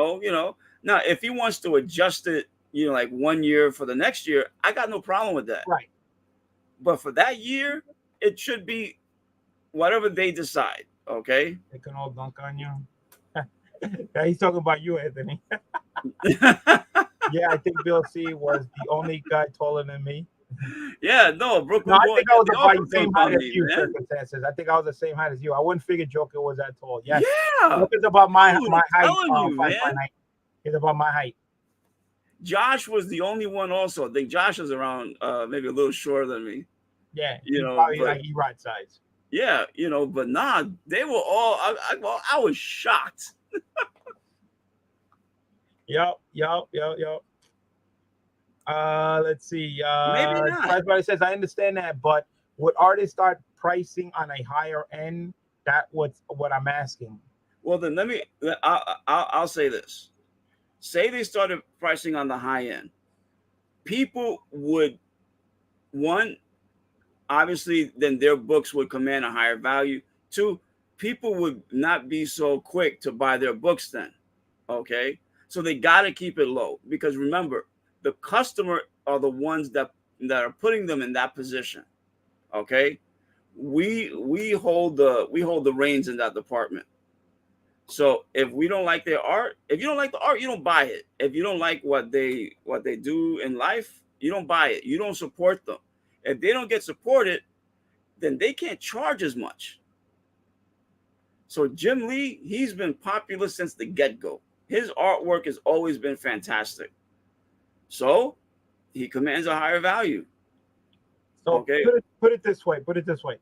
C: Now if he wants to adjust it, like 1 year for the next year, I got no problem with that.
A: Right.
C: But for that year, it should be whatever they decide. Okay.
A: They can all dunk on you. He's talking about you, Anthony. Yeah, I think Bill C was the only guy taller than me.
C: Yeah, no, Brooklyn.
A: I think I was about the same height as you. Circumstances. I think I was the same height as you. I wouldn't figure Joker was that tall. Yes.
C: Yeah.
A: Joker's about my height. He's about my height.
C: Josh was the only one also. I think Josh was around maybe a little shorter than me.
A: Yeah, probably like Erod size.
C: Yeah, but nah, they were all I was shocked.
A: Yep. Let's see.
C: Maybe not.
A: Everybody says I understand that, but would artists start pricing on a higher end? That's what I'm asking.
C: Well, then I'll say this. Say they started pricing on the high end. People would, obviously, then their books would command a higher value. 2, people would not be so quick to buy their books then. Okay. So they got to keep it low, because remember, the customer are the ones that are putting them in that position. Okay, we hold the reins in that department. So if we don't like their art, if you don't like the art, you don't buy it. If you don't like what they do in life, you don't buy it. You don't support them. If they don't get supported, then they can't charge as much. So Jim Lee, he's been popular since the get-go. His artwork has always been fantastic. So he commands a higher value.
A: So
C: Okay.
A: put it this way.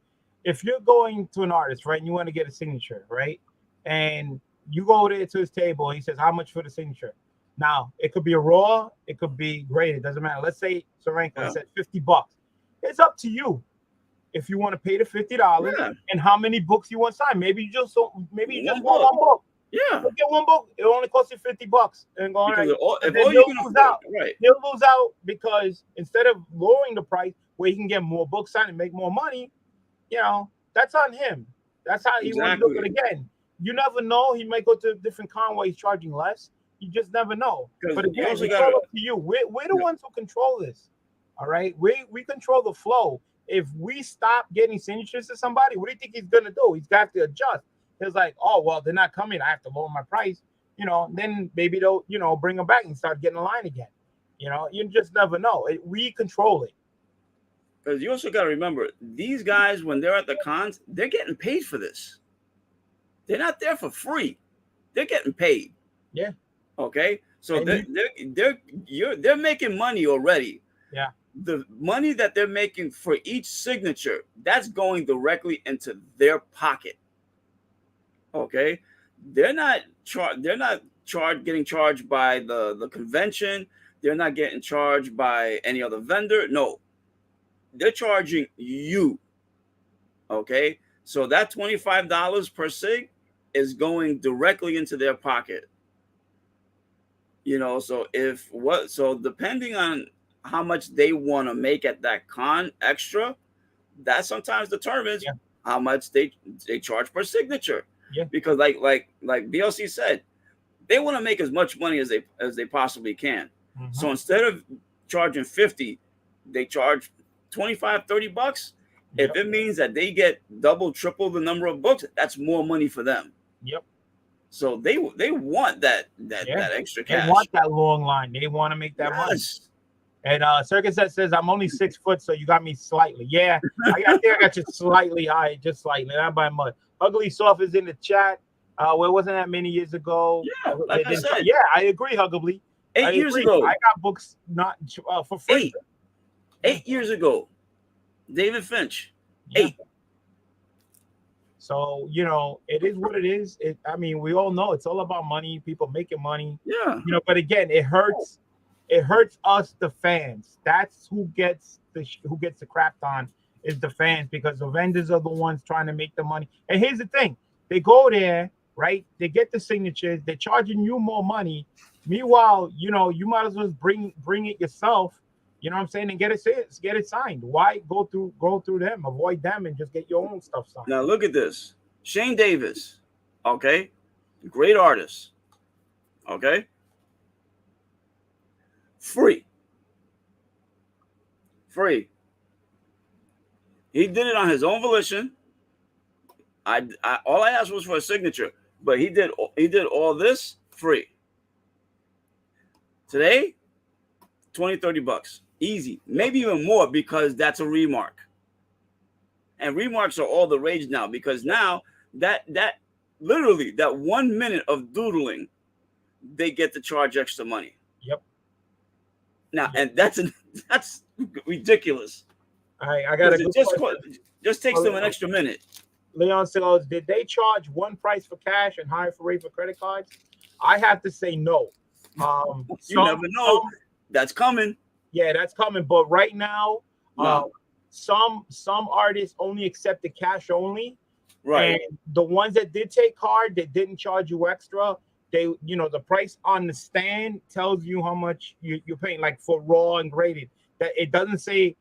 A: If you're going to an artist, right, and you want to get a signature, right, and you go there to his table, and he says, "How much for the signature?" Now it could be a raw, it could be graded. Doesn't matter. Let's say Sorenko said $50. It's up to you if you want to pay the $50 and how many books you want signed. Maybe you just want one book.
C: Yeah,
A: look at one book. It only costs you $50, and go right. He'll lose out because instead of lowering the price where he can get more books signed and make more money, you know, that's on him. That's how he wants to do it again. You never know. He might go to a different con where he's charging less. You just never know. But again, it's all up to you. We're the ones who control this. All right, we control the flow. If we stop getting signatures to somebody, what do you think he's gonna do? He's got to adjust. He's like, oh well, they're not coming. I have to lower my price. You know, then maybe they'll, you know, bring them back and start getting a line again. You know, you just never know. We control it.
C: Because you also got to remember, these guys, when they're at the cons, they're getting paid for this. They're not there for free. They're getting paid.
A: Yeah.
C: Okay. So they're making money already.
A: Yeah.
C: The money that they're making for each signature, that's going directly into their pocket. Okay. They're not getting charged by the convention. They're not getting charged by any other vendor. No. They're charging you. Okay. So that $25 per sig is going directly into their pocket. You know, so depending on how much they want to make at that con extra, that sometimes determines how much they charge per signature.
A: Yeah.
C: Because like BLC said, they want to make as much money as they possibly can. Mm-hmm. So instead of charging 50, they charge $25-$30. If it means that they get double, triple the number of books, that's more money for them.
A: Yep.
C: So they want that extra cash.
A: They want that long line. They want to make that money. And Circus says, "I'm only 6 foot, so you got me slightly." Yeah, I got you slightly high, just slightly, not by much. Ugly Soft is in the chat. Where wasn't that many years ago?
C: Yeah, like I said.
A: Yeah, I agree, Huggably.
C: 8 years ago,
A: I got books not for free.
C: 8 years ago, David Finch.
A: Yeah.
C: 8.
A: So, you know, it is what it is. I mean, we all know it's all about money, people making money.
C: Yeah.
A: You know, but again, it hurts. It hurts us, the fans. That's who gets the crap on, is the fans, because the vendors are the ones trying to make the money. And here's the thing. They go there, right? They get the signatures. They're charging you more money. Meanwhile, you know, you might as well bring it yourself. You know what I'm saying? And get it signed. Why go through them? Avoid them and just get your own stuff signed.
C: Now look at this. Shane Davis, okay? Great artist. Okay? Free. He did it on his own volition. All I asked was for a signature, but he did all this free. Today, $20-$30. Easy, maybe even more, because that's a remark, and remarks are all the rage now, because now that literally that 1 minute of doodling, they get to charge extra money.
A: Yep.
C: Now, and that's ridiculous.
A: I got
C: it. Just takes them an extra minute.
A: Leon says, did they charge one price for cash and higher for rate for credit cards? I have to say no.
C: You never know. That's coming.
A: Yeah, that's coming. But right now, some artists only accept the cash only.
C: Right.
A: And the ones that did take card, that didn't charge you extra, the price on the stand tells you how much you're paying, like for raw and graded. That it doesn't say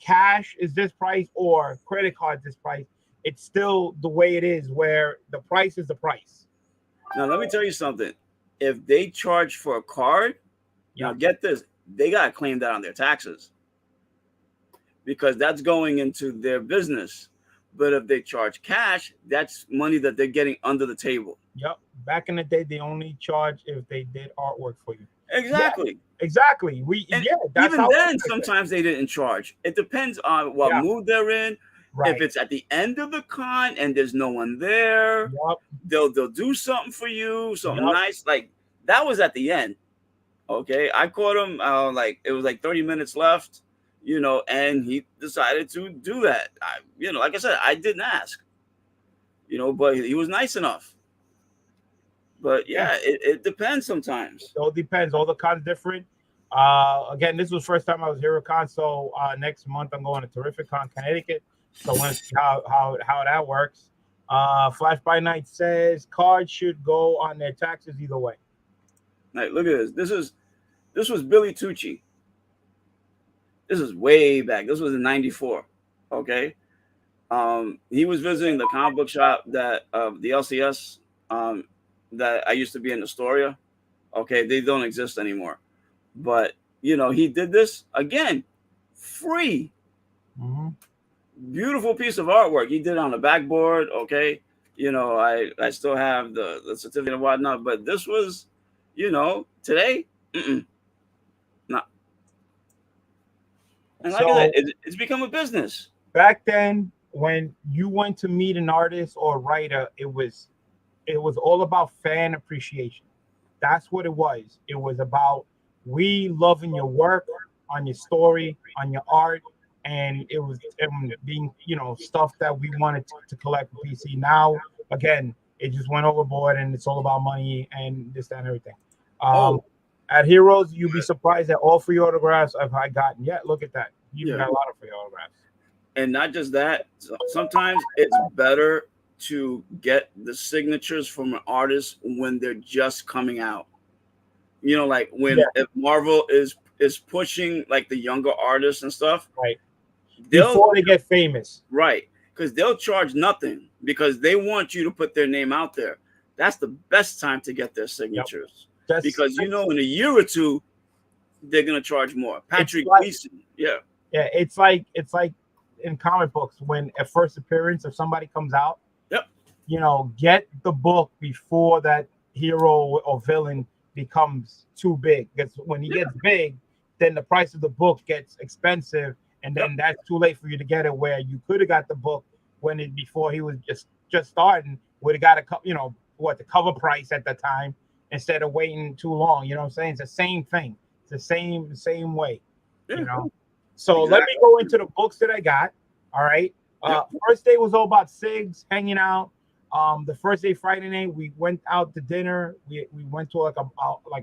A: cash is this price or credit card this price. It's still the way it is, where the price is the price.
C: Now let me tell you something. If they charge for a card, now get this, they got to claim that on their taxes because that's going into their business. But if they charge cash, that's money that they're getting under the table.
A: Yep. Back in the day, they only charge if they did artwork for you.
C: Exactly.
A: Yeah, exactly. That's
C: Even
A: how
C: then, sometimes they didn't charge. It depends on what mood they're in.
A: Right.
C: If it's at the end of the con and there's no one there, they'll do something for you, something nice. Like that was at the end. Okay, I caught him. Like it was like 30 minutes left, and he decided to do that. Like I said, I didn't ask, but he was nice enough. But yeah, it depends sometimes.
A: It all depends. All the cons different. Again, this was the first time I was HeroCon, so next month I'm going to Terrificon, Connecticut. So I want to see how that works. Flash by Night says cards should go on their taxes either way.
C: Like, look at this. This was Billy Tucci. This is way back. This was in '94. Okay, he was visiting the comic book shop that the LCS that I used to be in Astoria. Okay, they don't exist anymore. But he did this again, free.
A: Mm-hmm.
C: Beautiful piece of artwork. He did it on the backboard. Okay, I still have the certificate and whatnot. But this was, today, no. And like I said, it's become a business.
A: Back then, when you went to meet an artist or a writer, it was all about fan appreciation. That's what it was. It was about we loving your work, on your story, on your art, and it was being, stuff that we wanted to collect for PC. Now, again, it just went overboard, and it's all about money and this, that, and everything. At Heroes, you'd be surprised at all free autographs I've gotten. Yeah, look at that. You've got a lot of free autographs.
C: And not just that, sometimes it's better to get the signatures from an artist when they're just coming out. Like if Marvel is pushing like the younger artists and stuff,
A: right? Before they get famous,
C: right? Because they'll charge nothing because they want you to put their name out there. That's the best time to get their signatures. Because in a year or two, they're gonna charge more. Patrick Gleason,
A: it's like in comic books when a first appearance of somebody comes out. Get the book before that hero or villain becomes too big. Because when he gets big, then the price of the book gets expensive, and then that's too late for you to get it. Where you could have got the book before he was just starting, would have got the cover price at the time instead of waiting too long. You know what I'm saying? It's the same thing. It's the same way. So let me go into the books that I got. All right. First day was all about SIGs, hanging out. The first day, Friday night, we went out to dinner. We went to like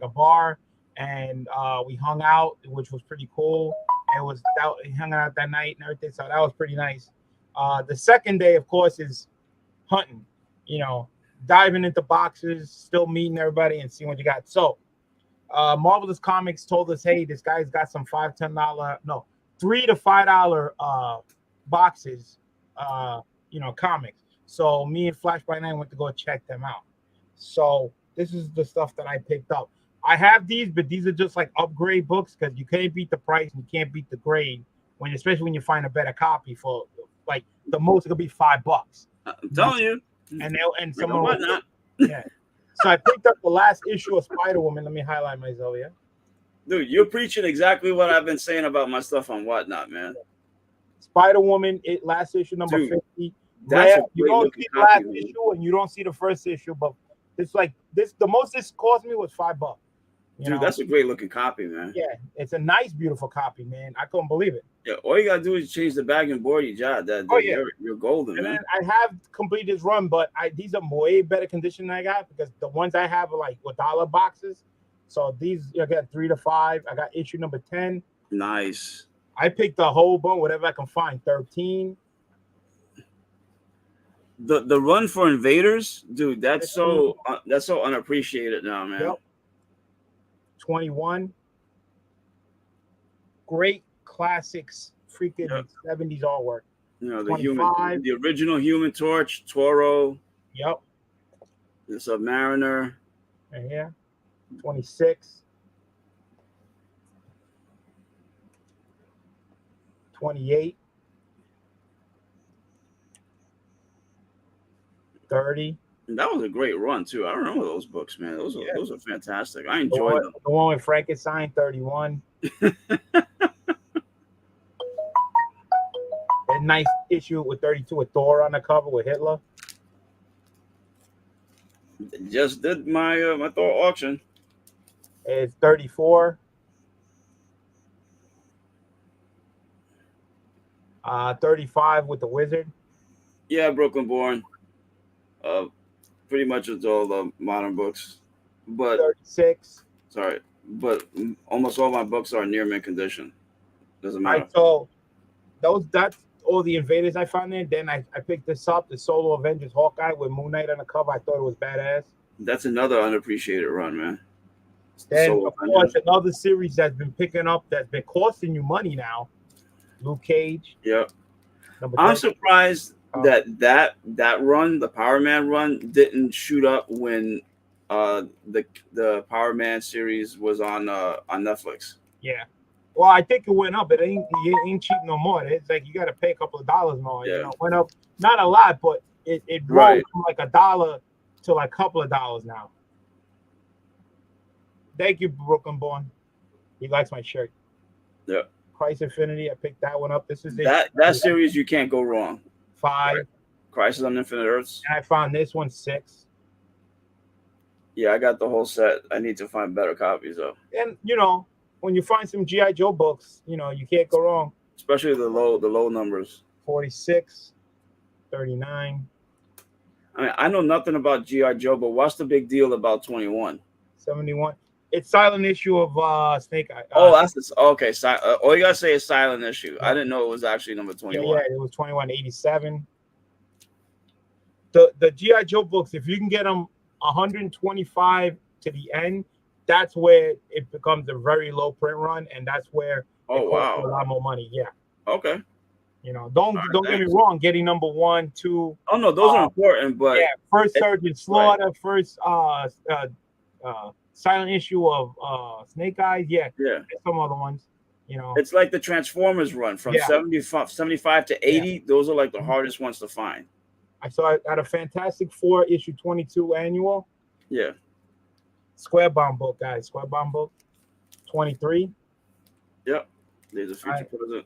A: a bar, and we hung out, which was pretty cool. Hung out that night and everything, so that was pretty nice. The second day, of course, is hunting. Diving into boxes, still meeting everybody and seeing what you got. So, Marvelous Comics told us, hey, this guy's got some $3 to $5 boxes, comics. So me and Flash by Night went to go check them out. So this is the stuff that I picked up. I have these, but these are just like upgrade books because you can't beat the price and you can't beat the grade especially when you find a better copy for like the most it could be $5.
C: I'm telling you.
A: And someone whatnot. Yeah. So I picked up the last issue of Spider-Woman. Let me highlight myself, yeah.
C: Dude, you're preaching exactly what I've been saying about my stuff on Whatnot, man.
A: Spider-Woman, last issue number 50. You don't see the last issue and you don't see the first issue, but it's like this. The most this cost me was $5.
C: Dude, that's a great looking copy, man.
A: Yeah, it's a nice, beautiful copy, man. I couldn't believe it.
C: Yeah, all you gotta do is change the bag and board, you job. You're golden, man.
A: I have completed this run, but these are way better condition than I got because the ones I have are like with dollar boxes. So these I got 3 to 5. I got issue number 10.
C: Nice.
A: I picked a whole bunch, whatever I can find. 13.
C: The run for Invaders, dude, that's so unappreciated now, man. Yep.
A: 21. Great classics, freaking 70s artwork.
C: The original Human Torch, Toro.
A: Yep.
C: The Submariner.
A: Right here. 26. 28, 30.
C: And that was a great run too. I remember those books, man.
A: Yeah.
C: Those are fantastic. I
A: The
C: enjoyed them.
A: one with Frankenstein, 31. A nice issue with 32 with Thor on the cover with Hitler.
C: Just did my my Thor auction.
A: It's 34. 35 with the Wizard.
C: Yeah, Brooklyn Born. Pretty much it's all the modern books, but
A: 36.
C: sorry, but almost all my books are near mint condition. Doesn't matter.
A: So that's all the Invaders I found there. Then I picked this up, the Solo Avengers Hawkeye with Moon Knight on the cover. I thought it was badass.
C: That's another unappreciated run, man.
A: Then
C: Solo
A: of
C: Avengers.
A: course another series that's been picking up that's been costing you money now. Luke Cage.
C: Yep.
A: Number
C: I'm
A: 30.
C: surprised that run, the Power Man run, didn't shoot up when the Power Man series was on Netflix.
A: Yeah. Well, I think it went up. It ain't cheap no more. It's like you got to pay a couple of dollars more.
C: Yeah.
A: You know, it went up not a lot, but it rose
C: Right.
A: from like $1 to like a couple of dollars now. Thank you, Brooklyn Born. He likes my shirt.
C: Yeah.
A: Christ Infinity. I picked that one up. This is
C: That series you can't go wrong.
A: 5.
C: Right. Crisis on Infinite Earths.
A: And I found this one 6.
C: Yeah, I got the whole set. I need to find better copies though.
A: And you know, when you find some G.I. Joe books, you know, you can't go wrong.
C: Especially the low numbers.
A: 46, 39,
C: I mean, I know nothing about G.I. Joe, but what's the big deal about 21?
A: 71. It's silent issue of Snake Eye.
C: That's this. Okay, all you gotta say is silent issue. I didn't know it was actually number 21.
A: Yeah, it was 2187. The G.I. Joe books, if you can get them 125 to the end, that's where it becomes a very low print run, and that's where it
C: Oh
A: costs you a
C: wow.
A: lot more money. Yeah,
C: Okay.
A: you know, don't
C: Alright,
A: get me
C: thanks.
A: wrong. Getting number 1, 2,
C: Oh no, those are important, but
A: yeah, first
C: it's-
A: Surgeon Slaughter, first silent issue of Snake Eyes. Yeah,
C: yeah,
A: and some other ones. You know,
C: it's like the Transformers run from
A: Yeah.
C: 75 to 80. Those are like the hardest ones to find.
A: I saw it at a Fantastic Four issue 22 annual.
C: Yeah.
A: Square Bomb book, guys. Square Bomb book 23.
C: Yep. There's a future
A: Alright.
C: president.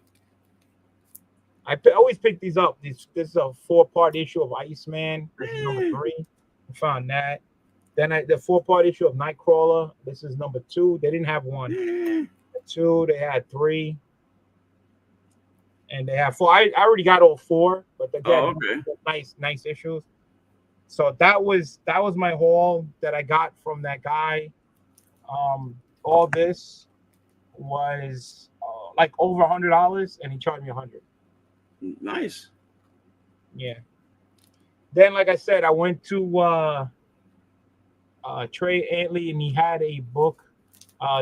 A: Always pick these up. This is a 4-part issue of Iceman. This is number 3. I found that. Then the 4-part issue of Nightcrawler. This is number 2. They didn't have 1. 2. They had 3. And they have 4. I already got all 4, but again, nice issues. So that was my haul that I got from that guy. All this was like over $100, and he charged me $100.
C: Nice.
A: Yeah. Then, like I said, I went to Trey Antley, and he had a book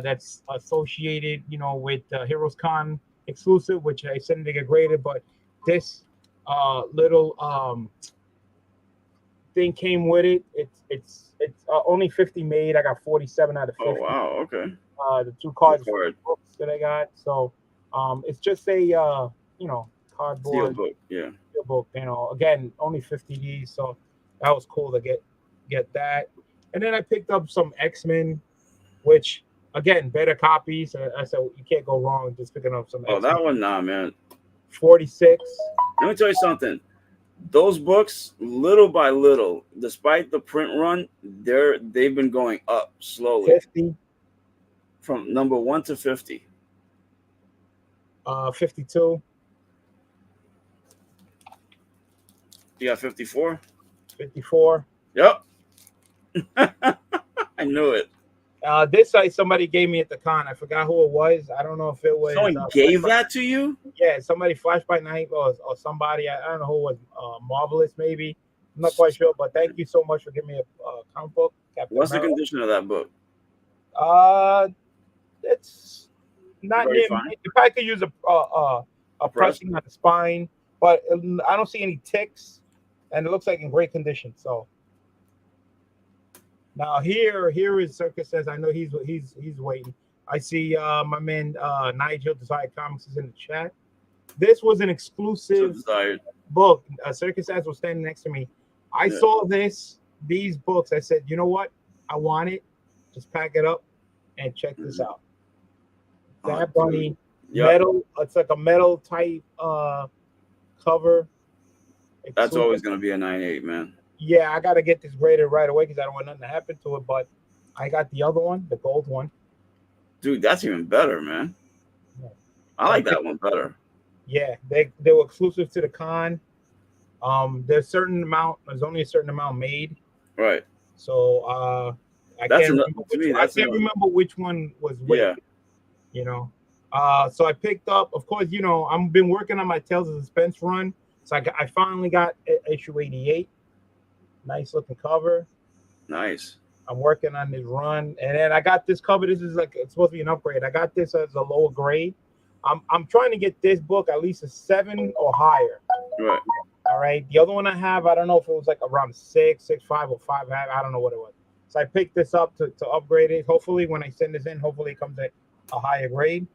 A: that's associated, you know, with Heroes Con exclusive, which I said to get graded, but this little thing came with it. It's only 50 made. I got 47 out of 50.
C: Oh wow. Okay.
A: The 2 cards
C: Go for it.
A: books that I got. So it's just a you know, cardboard
C: Steel book. Yeah.
A: steel book. You know, again, only 50 Ds. So that was cool to get that. And then I picked up some X-Men, which again, better copies. I said you can't go wrong just picking up some.
C: Oh,
A: X-Men.
C: that one, nah, man.
A: 46.
C: Let me tell you something. Those books, little by little, despite the print run, they've been going up slowly
A: 50.
C: from number 1 to 50.
A: 52.
C: You got 54.
A: 54.
C: Yep. I knew it.
A: This somebody gave me at the con. I forgot who it was. I don't know if it was.
C: Someone gave that to you?
A: Yeah, somebody Flash by Night or somebody. I don't know who it was. Marvelous, maybe. I'm not quite sure. But thank you so much for giving me a comic book. Captain
C: What's the
A: America.
C: condition of that book?
A: It's not
C: Very
A: near.
C: fine.
A: If I could use a pressing on the spine, but I don't see any ticks, and it looks like in great condition. So now here is Circus says I know he's waiting. I see my man Nigel Desire Comics is in the chat. This was an
C: So
A: exclusive
C: desired.
A: book. Circus Ads was standing next to me. I
C: Yeah.
A: saw these books. I said, you know what? I want it. Just pack it up and check this out.
C: Oh,
A: Bad
C: dude.
A: Bunny
C: Yep.
A: metal. It's like a metal type cover.
C: That's
A: Exclusive.
C: always gonna be a 9.8, man.
A: Yeah, I gotta get this graded right away because I don't want nothing to happen to it. But I got the other one, the gold one.
C: Dude, that's even better, man.
A: Yeah.
C: I like that one better.
A: Yeah, they were exclusive to the con. There's only a certain amount made.
C: Right.
A: So I
C: That's
A: can't
C: enough
A: remember
C: to
A: which
C: me.
A: one. I
C: That's
A: can't
C: enough.
A: remember which one was which.
C: Yeah.
A: You know. So I picked up, of course, you know, I've been working on my Tales of Suspense run. So I finally got issue 88. Nice looking cover.
C: Nice.
A: I'm working on this run, and then I got this cover. This is like it's supposed to be an upgrade. I got this as a lower grade. I'm trying to get this book at least a 7 or higher.
C: Right.
A: All right. The other one I have, I don't know if it was like around 6.5 or 5. I don't know what it was. So I picked this up to upgrade it. Hopefully, when I send this in, hopefully it comes at a higher grade.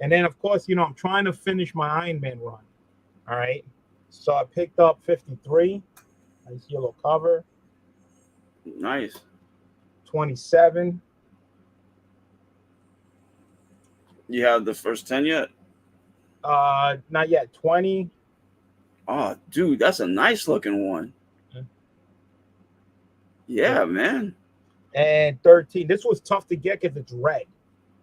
A: And then, of course, you know, I'm trying to finish my Iron Man run. All right. So I picked up 53. Nice yellow cover.
C: Nice.
A: 27.
C: You have the first 10 yet?
A: Not yet. 20.
C: Oh, dude, that's a nice looking one. Yeah, man.
A: And 13. This was tough to get because it's red.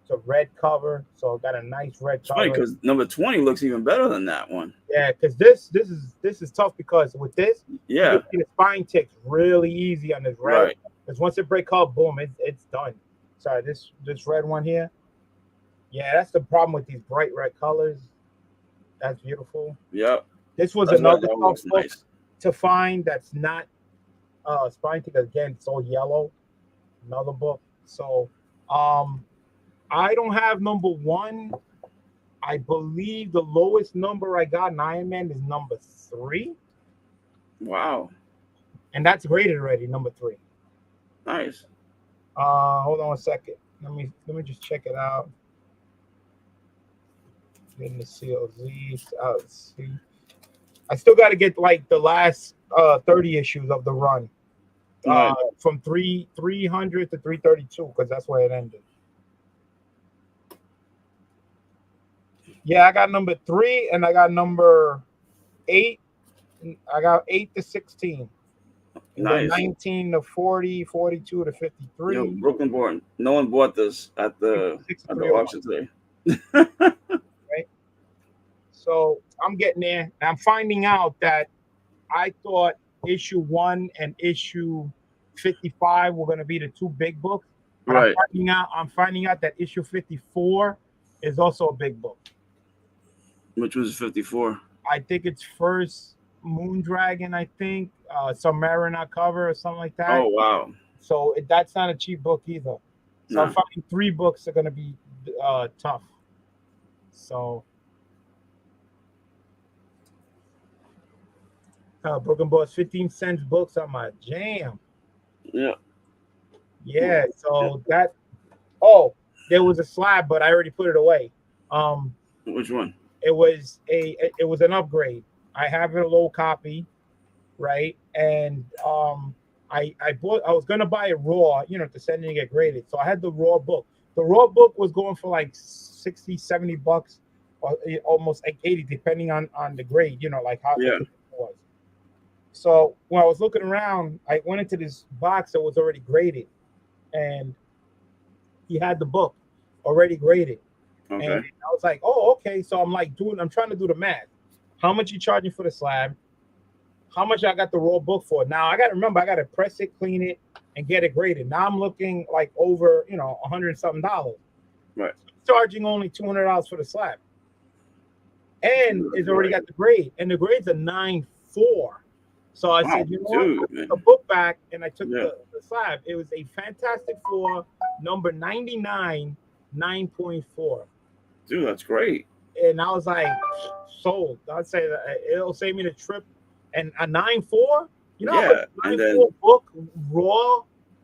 A: It's a red cover. So I got a nice red
C: It's
A: cover.
C: funny because number 20 looks even better than that one.
A: Yeah, because this is tough because with this,
C: Yeah.
A: you can see the spine ticks really easy on this red.
C: Right.
A: Because once it breaks up, boom, it's done. Sorry, this red one here. Yeah, that's the problem with these bright red colors. That's beautiful.
C: Yep.
A: This was
C: That's why
A: another
C: that
A: tough
C: looks
A: book
C: nice.
A: to find that's not spine tick. Again, it's all yellow. Another book. So I don't have number 1. I believe the lowest number I got in Iron Man is number 3.
C: Wow.
A: And that's graded already, number 3.
C: Nice.
A: Hold on one second. Let me just check it out. Getting the CLZ. Let's see. I still got to get like the last 30 issues of the run.
C: Right.
A: From 300 to 332, because that's where it ended. Yeah, I got number 3 and I got number 8. I got 8 to 16. And then
C: Nice.
A: 19 to 40, 42 to 53.
C: Yo, Brooklyn born. No one bought this at the
A: 63.
C: auction today.
A: Right. So I'm getting there. And I'm finding out that I thought issue 1 and issue 55 were going to be the 2 big books. But
C: Right.
A: I'm finding out that issue 54 is also a big book.
C: Which was 54.
A: I think it's first Moondragon, I think, Submariner cover or something like that.
C: Oh, wow.
A: So that's not a cheap book either. So
C: No.
A: I'm finding 3 books are going to be tough. So Broken Boss 15 cents books are my jam.
C: Yeah.
A: Yeah, so that there was a slab, but I already put it away.
C: Which one?
A: It was an upgrade. I have a low copy, right? And I was gonna buy it raw, you know, to send it and get graded. So I had the raw book. The raw book was going for like 60, 70 bucks, or almost like 80, depending on the grade, you know, like how
C: Yeah.
A: it was. So when I was looking around, I went into this box that was already graded, and he had the book already graded.
C: Okay.
A: And I was like, oh, okay. So I'm trying to do the math. How much you charging for the slab? How much I got the raw book for? Now I got to remember, I got to press it, clean it, and get it graded. Now I'm looking like over, $100 and something.
C: Right.
A: Charging only $200 for the slab. And it's already got the grade. And the grade's a 9.4. So I said, you know what? I took the book back and I took the slab. It was a Fantastic Four number 99, 9.4.
C: Dude, that's great.
A: And I was like, sold. I'd say that it'll save me the trip. And a 9.4, how much 9.4 book raw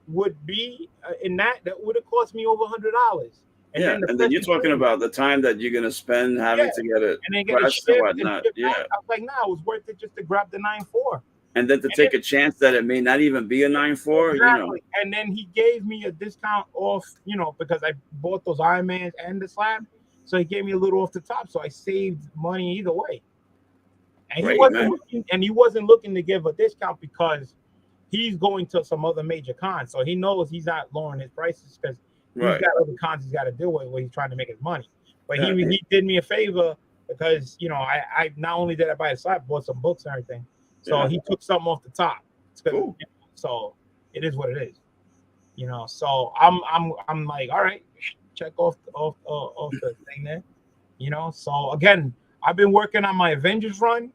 A: would be in that would have cost me over $100.
C: Yeah, and then you're talking about the time that you're gonna spend having to get it
A: and then get a
C: pressed
A: ship
C: and
A: and
C: whatnot.
A: ship
C: Yeah,
A: back. I was like, nah, it was worth it just to grab the 9.4.
C: and then to take a chance that it may not even be a 9.4.
A: Exactly.
C: You know,
A: And then he gave me a discount off, because I bought those Iron Mans and the slab. So he gave me a little off the top. So I saved money either way. And
C: Great,
A: he wasn't looking to give a discount because he's going to some other major cons. So he knows he's not lowering his prices because he's got other cons he's got to deal with where he's trying to make his money. But he did me a favor because I not only did I buy a slab, bought some books and everything. So he took something off the top.
C: Cool.
A: So it is what it is. So I'm like, all right, check off the thing there. So again, I've been working on my Avengers run,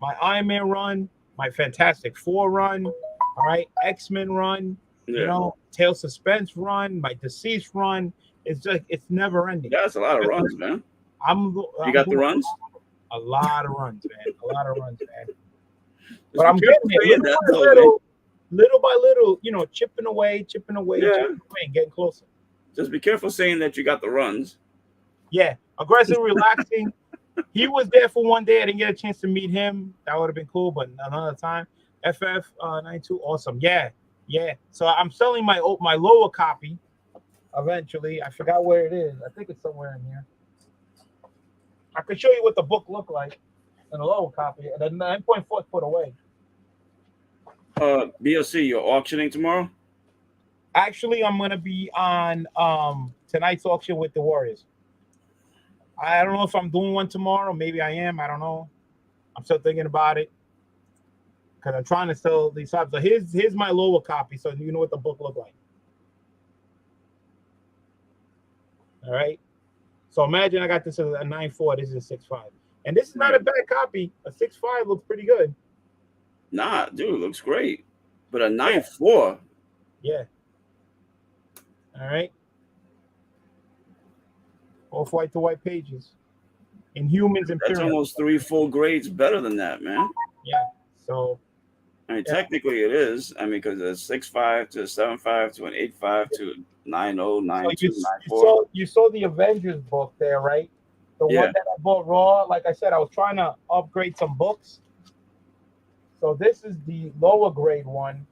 A: my Iron Man run, my Fantastic Four run, all right, X-Men run, Tale Suspense run, my Deceased run. It's never ending.
C: Yeah, it's a lot of runs, man.
A: You
C: got the runs?
A: A lot of runs, man. A lot of runs, man.
C: But
A: But I'm getting it little by little, chipping away, and getting closer.
C: Just be careful saying that you got the runs.
A: Yeah, aggressive, relaxing. He was there for one day. I didn't get a chance to meet him. That would have been cool, but another time. FF 92, awesome. Yeah. So I'm selling my lower copy eventually. I forgot where it is. I think it's somewhere in here. I can show you what the book looked like in the lower copy. And then 9.4 put away.
C: BLC, you're auctioning tomorrow?
A: Actually, I'm gonna be on tonight's auction with the Warriors. I don't know if I'm doing one tomorrow. Maybe I am. I don't know. I'm still thinking about it because I'm trying to sell these subs. So here's my lower copy, so you know what the book looked like. All right. So imagine I got this as a 9.4. This is a 6.5, and this is not a bad copy. A 6.5 looks pretty good.
C: Nah, dude, looks great. But a 9.4.
A: Yeah. All right. Off white to white pages. Inhumans and
C: That's almost 3 full grades better than that, man.
A: Yeah. So
C: I mean, technically it is. I mean, because it's 6.5 to a 7.5 to an 8.5 to a 9.0, 9.2, 9.4.
A: You saw the Avengers book there, right? The one that I bought raw. Like I said, I was trying to upgrade some books. So this is the lower grade one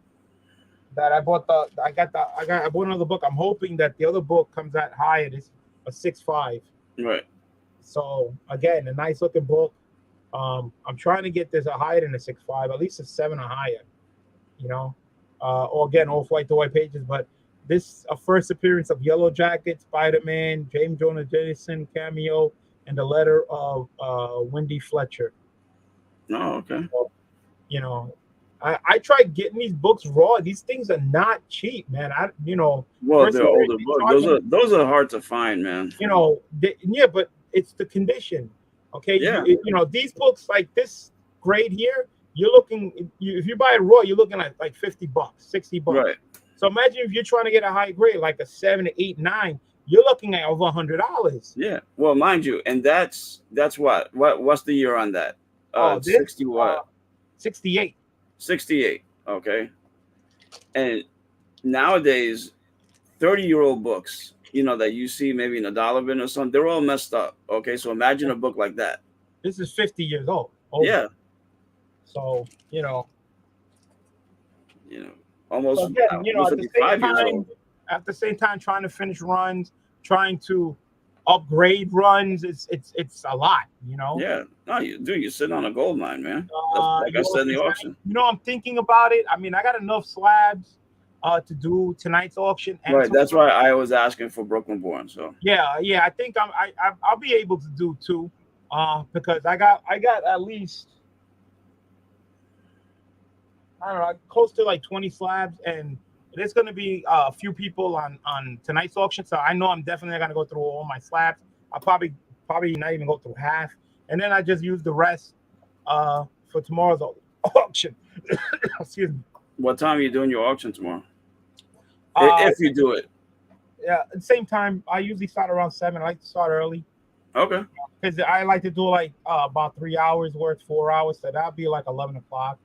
A: that I bought. I bought another book. I'm hoping that the other book comes out higher. This a 6.5.
C: Right.
A: So again, a nice looking book. I'm trying to get this a higher than a 6.5, at least a 7 or higher. Or again, off white to white pages. But this a first appearance of Yellow Jacket, Spider-Man, James Jonah Jameson cameo, and the letter of Wendy Fletcher.
C: Oh, okay.
A: So, I tried getting these books raw. These things are not cheap, man.
C: Well, they're older books. Those are hard to find, man.
A: But it's the condition. Okay.
C: Yeah.
A: These books like this grade here, you're looking. If you buy it raw, you're looking at like $50, $60.
C: Right.
A: So imagine if you're trying to get a high grade, like a 7, 8, 9, you're looking at over $100.
C: Yeah. Well, mind you, and that's what's the year on that? 60 what?
A: 68.
C: 68. Okay. And nowadays, 30-year-old books, that you see maybe in a dollar bin or something, they're all messed up. Okay. So imagine a book like that.
A: This is 50 years old.
C: Yeah.
A: So,
C: almost,
A: so again,
C: almost
A: at the same time, trying to finish runs, trying to upgrade runs, it's a lot,
C: Yeah. No, you're sitting on a gold mine, man. Like I said in the auction.
A: I'm thinking about it. I mean, I got enough slabs to do tonight's auction.
C: Right. That's why I was asking for Brooklyn Born. So
A: yeah. I think I'll be able to do 2, because I got at least, I don't know, close to like 20 slabs, and there's going to be a few people on tonight's auction. So I know I'm definitely not going to go through all my slabs. I'll probably not even go through half. And then I just use the rest for tomorrow's auction. Excuse me.
C: What time are you doing your auction tomorrow? If you do it.
A: Yeah, at the same time, I usually start around 7. I like to start early.
C: Okay.
A: Because I like to do like about 3 hours worth, 4 hours. So that'll be like 11 o'clock,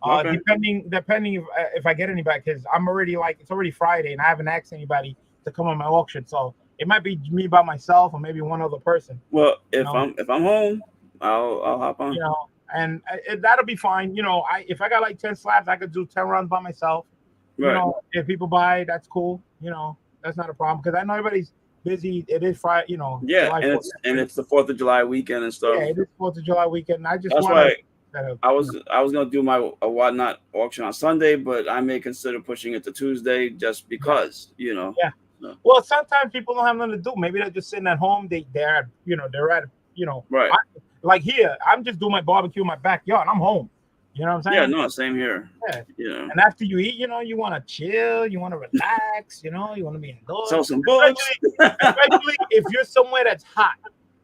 A: Okay. Depending if I get anybody, because I'm already it's already Friday and I haven't asked anybody to to come on my auction. So it might be me by myself or maybe one other person.
C: Well, if
A: No.
C: I'm home, I'll hop on.
A: You know, and that'll be fine. You know, if I got like 10 slabs, I could do 10 runs by myself. You
C: Right.
A: know, if people buy, that's cool. You know, that's not a problem because I know everybody's busy. It is Friday. You know,
C: Yeah,
A: July
C: and
A: 4th.
C: it's the 4th of July weekend and stuff.
A: Yeah, it is 4th of July weekend. I just
C: That's
A: want
C: why
A: to.
C: I was gonna do my whatnot auction on Sunday, but I may consider pushing it to Tuesday just because, you know.
A: Yeah.
C: No.
A: Well, sometimes people don't have nothing to do. Maybe they're just sitting at home. They're at,
C: Right.
A: like here, I'm just doing my barbecue in my backyard. I'm home. You know what I'm
C: Yeah,
A: saying?
C: no, same here.
A: Yeah.
C: You know.
A: And after you eat, you know, you want to chill, you want to relax, you know, you want to be indoors.
C: Sell some books.
A: Especially if you're somewhere that's hot.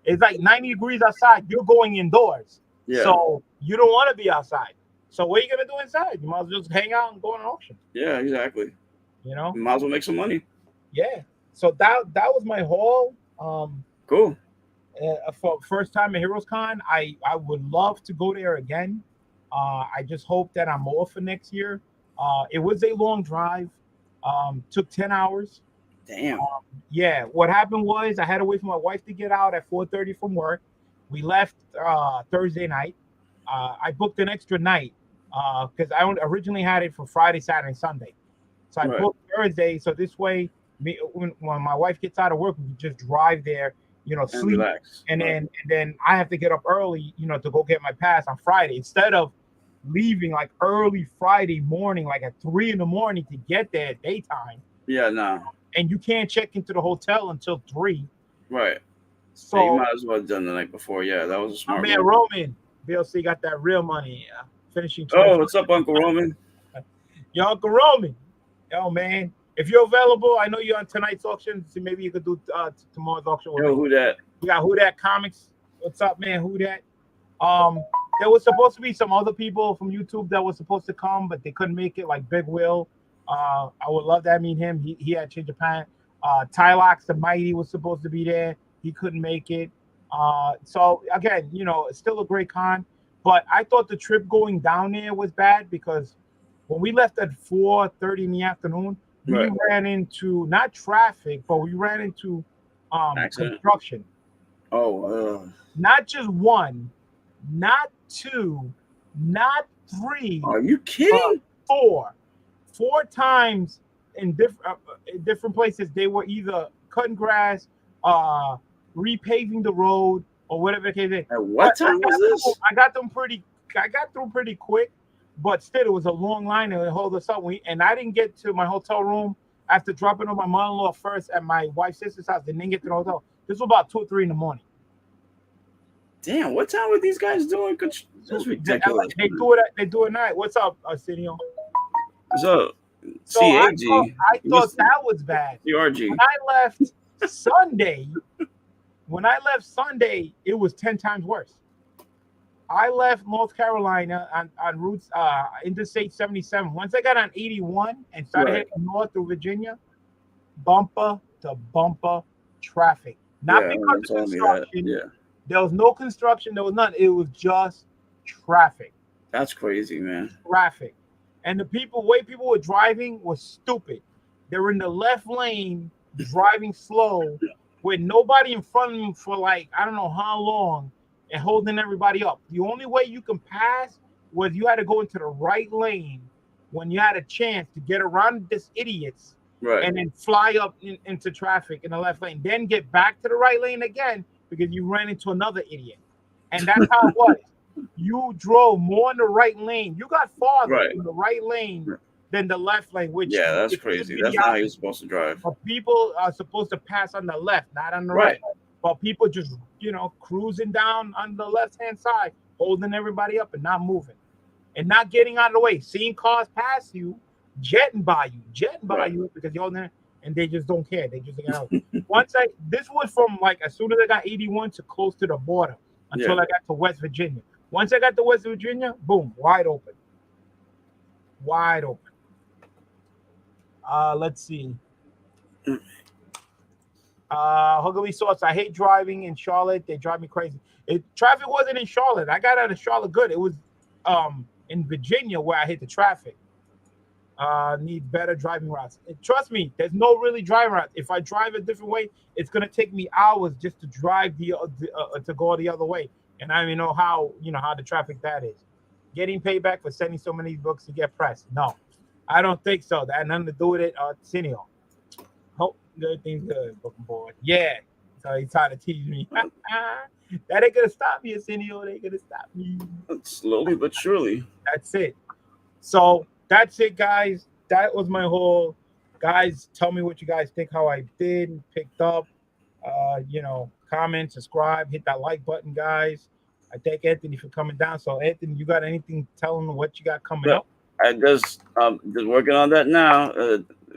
A: It's like 90 degrees outside. You're going indoors.
C: Yeah.
A: So you don't want to be outside. So what are you going to do inside? You might as well just hang out and go on an auction.
C: Yeah, exactly.
A: You know?
C: You might as well make some money.
A: Yeah. So that was my haul.
C: Cool.
A: For first time at Heroes Con, I would love to go there again. I just hope that I'm off for next year. It was a long drive. Took 10 hours.
C: Damn.
A: Yeah, what happened was I had to wait for my wife to get out at 4:30 from work. We left Thursday night. I booked an extra night because I originally had it for Friday, Saturday, Sunday. So I booked Thursday. So this way, when my wife gets out of work, we can just drive there, you know,
C: And
A: sleep,
C: relax.
A: and then I have to get up early, you know, to go get my pass on Friday instead of leaving like early Friday morning, like at 3 a.m. to get there at daytime.
C: Yeah, no.
A: And you can't check into the hotel until 3.
C: Right.
A: So
C: Yeah, you might as well have done the night before. Yeah, that was a smart
A: my man
C: move.
A: Roman BLC got that real money, finishing.
C: Oh, what's up, Uncle Roman?
A: Yo, Uncle Roman. Yo, man, if you're available, I know you're on tonight's auction. So maybe you could do tomorrow's auction. With
C: Yo,
A: me.
C: who that?
A: We got Who Dat Comics. What's up, man? Who Dat? There was supposed to be some other people from YouTube that was supposed to come, but they couldn't make it, like Big Will. I would love to meet him. He had Change of Japan. Tylox the Mighty was supposed to be there. He couldn't make it. So again, you know, it's still a great con, but I thought the trip going down there was bad because when we left at 4:30 in the afternoon, we ran into not traffic, but we ran into construction.
C: Oh,
A: Not just one, not two, not three.
C: are you kidding?
A: 4 times in different places. They were either cutting grass, repaving the road, or whatever the case is.
C: At what time was this?
A: I got through pretty quick, but still it was a long line and it hold us up. And I didn't get to my hotel room after dropping off my mother-in-law first at my wife's sister's house. Then get to the hotel. This was about 2 or 3 in the morning.
C: Damn, what time were these guys doing? That's ridiculous.
A: They do it at night. What's up, Arsenio?
C: So,
A: So
C: CAG.
A: I thought that was bad.
C: CRG.
A: When I left Sunday, it was 10 times worse. I left North Carolina on routes Interstate 77. Once I got on 81 and started heading north through Virginia, bumper to bumper traffic. Not because of construction.
C: Yeah.
A: There was no construction. There was none. It was just traffic.
C: That's crazy, man.
A: Traffic. And the way people were driving was stupid. They were in the left lane driving slow with nobody in front of them for like, I don't know how long, and holding everybody up. The only way you can pass was you had to go into the right lane when you had a chance to get around these idiots and then fly up into traffic in the left lane, then get back to the right lane again because you ran into another idiot. And that's how it was. You drove more in the right lane. You got farther in the right lane than the left lane, which
C: that's crazy. That's not how you're supposed to drive.
A: But people are supposed to pass on the left, not on the right. But people just, you know, cruising down on the left-hand side, holding everybody up and not moving and not getting out of the way, seeing cars pass you, jetting by you because you're there, and they just don't care. They just get out. This was from like as soon as I got 81 to close to the border until I got to West Virginia. Once I got to West Virginia, boom, wide open. Let's see. Huggly Sauce. I hate driving in Charlotte. They drive me crazy. Traffic wasn't in Charlotte. I got out of Charlotte good. It was in Virginia where I hit the traffic. Need better driving routes. And trust me, there's no really driving route. If I drive a different way, it's gonna take me hours just to drive to go the other way. And I don't even know how the traffic that is. Getting payback for sending so many books to get pressed. No, I don't think so. That had nothing to do with it. Arsenio. Hope good things good, booking board. Yeah. So he's trying to tease me. That ain't gonna stop me, Arsenio. They ain't gonna stop me.
C: Slowly but surely.
A: That's it. So that's it, guys. That was my whole. Guys, tell me what you guys think. How I did, picked up. Comment, subscribe, hit that like button, guys. I thank Anthony for coming down. So, Anthony, you got anything? Tell him what you got coming up.
C: I just working on that now.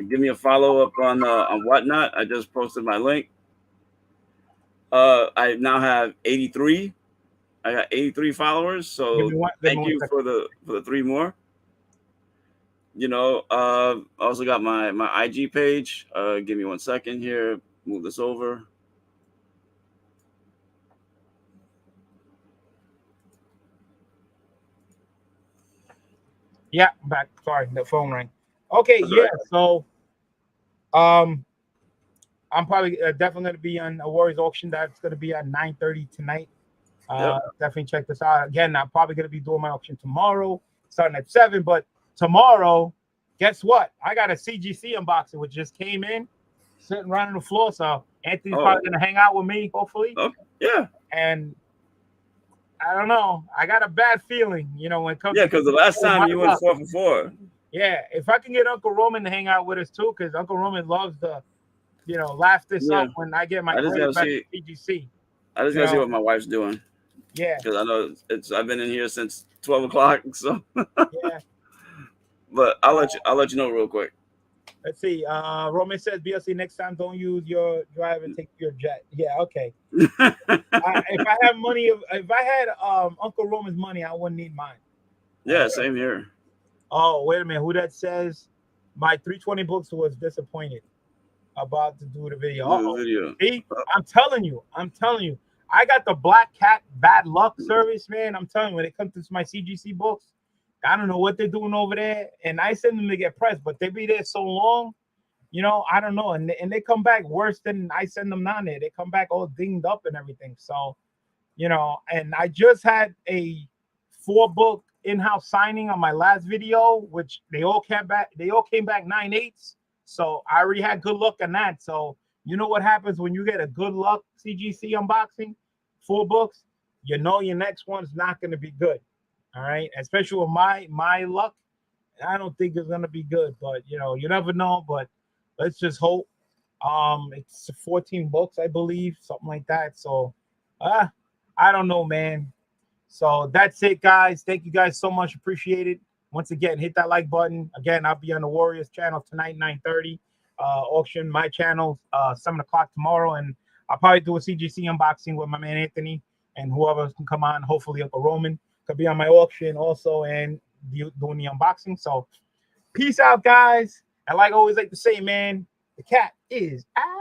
C: Give me a follow up on Whatnot. I just posted my link. I now have 83. I got 83 followers. So thank you for the 3 more. I also got my IG page. Give me 1 second here. Move this over.
A: Yeah, I'm back. Sorry, the phone rang. Okay, yeah. So, I'm probably definitely going to be on a Warriors auction. That's going to be at 9:30 tonight. Definitely check this out. Again, I'm probably going to be doing my auction tomorrow, starting at 7. But tomorrow, guess what? I got a CGC unboxing, which just came in, sitting right on the floor. So Anthony's probably going to hang out with me, hopefully.
C: Okay. Yeah.
A: And I don't know. I got a bad feeling, when it comes.
C: Yeah, because the last time you went 4 for 4.
A: Yeah, if I can get Uncle Roman to hang out with us too, because Uncle Roman loves to, laugh this up when I get my grade back to PGC.
C: I just gotta see what my wife's doing.
A: Yeah,
C: because I know I've been in here since 12 o'clock. So
A: yeah.
C: But I'll let you know real quick.
A: Let's see. Roman says, BLC, next time don't use your drive and take your jet. Yeah, okay. If I have money, if I had Uncle Roman's money, I wouldn't need mine.
C: Yeah, same here.
A: Oh, wait a minute. Who that says my 320 books was disappointed about to do the video. See, I'm telling you. I got the Black Cat bad luck service, man. I'm telling you, when it comes to my CGC books, I don't know what they're doing over there. And I send them to get pressed, but they be there so long, I don't know. And they come back worse than I send them down there. They come back all dinged up and everything. So, and I just had a 4-book in-house signing on my last video, which they all came back 9/8. So I already had good luck on that. So you know what happens when you get a good luck CGC unboxing, 4 books, your next one's not going to be good. All right, especially with my luck, I don't think it's gonna be good. But you never know. But let's just hope. It's 14 books, I believe, something like that. So, I don't know, man. So that's it, guys. Thank you guys so much. Appreciate it. Once again, hit that like button. Again, I'll be on the Warriors channel tonight, 9:30. Auction my channel 7 o'clock tomorrow, and I'll probably do a CGC unboxing with my man Anthony and whoever can come on. Hopefully, Uncle Roman could be on my auction also and doing the unboxing. So peace out, guys. And like I always like to say, man, the cat is out.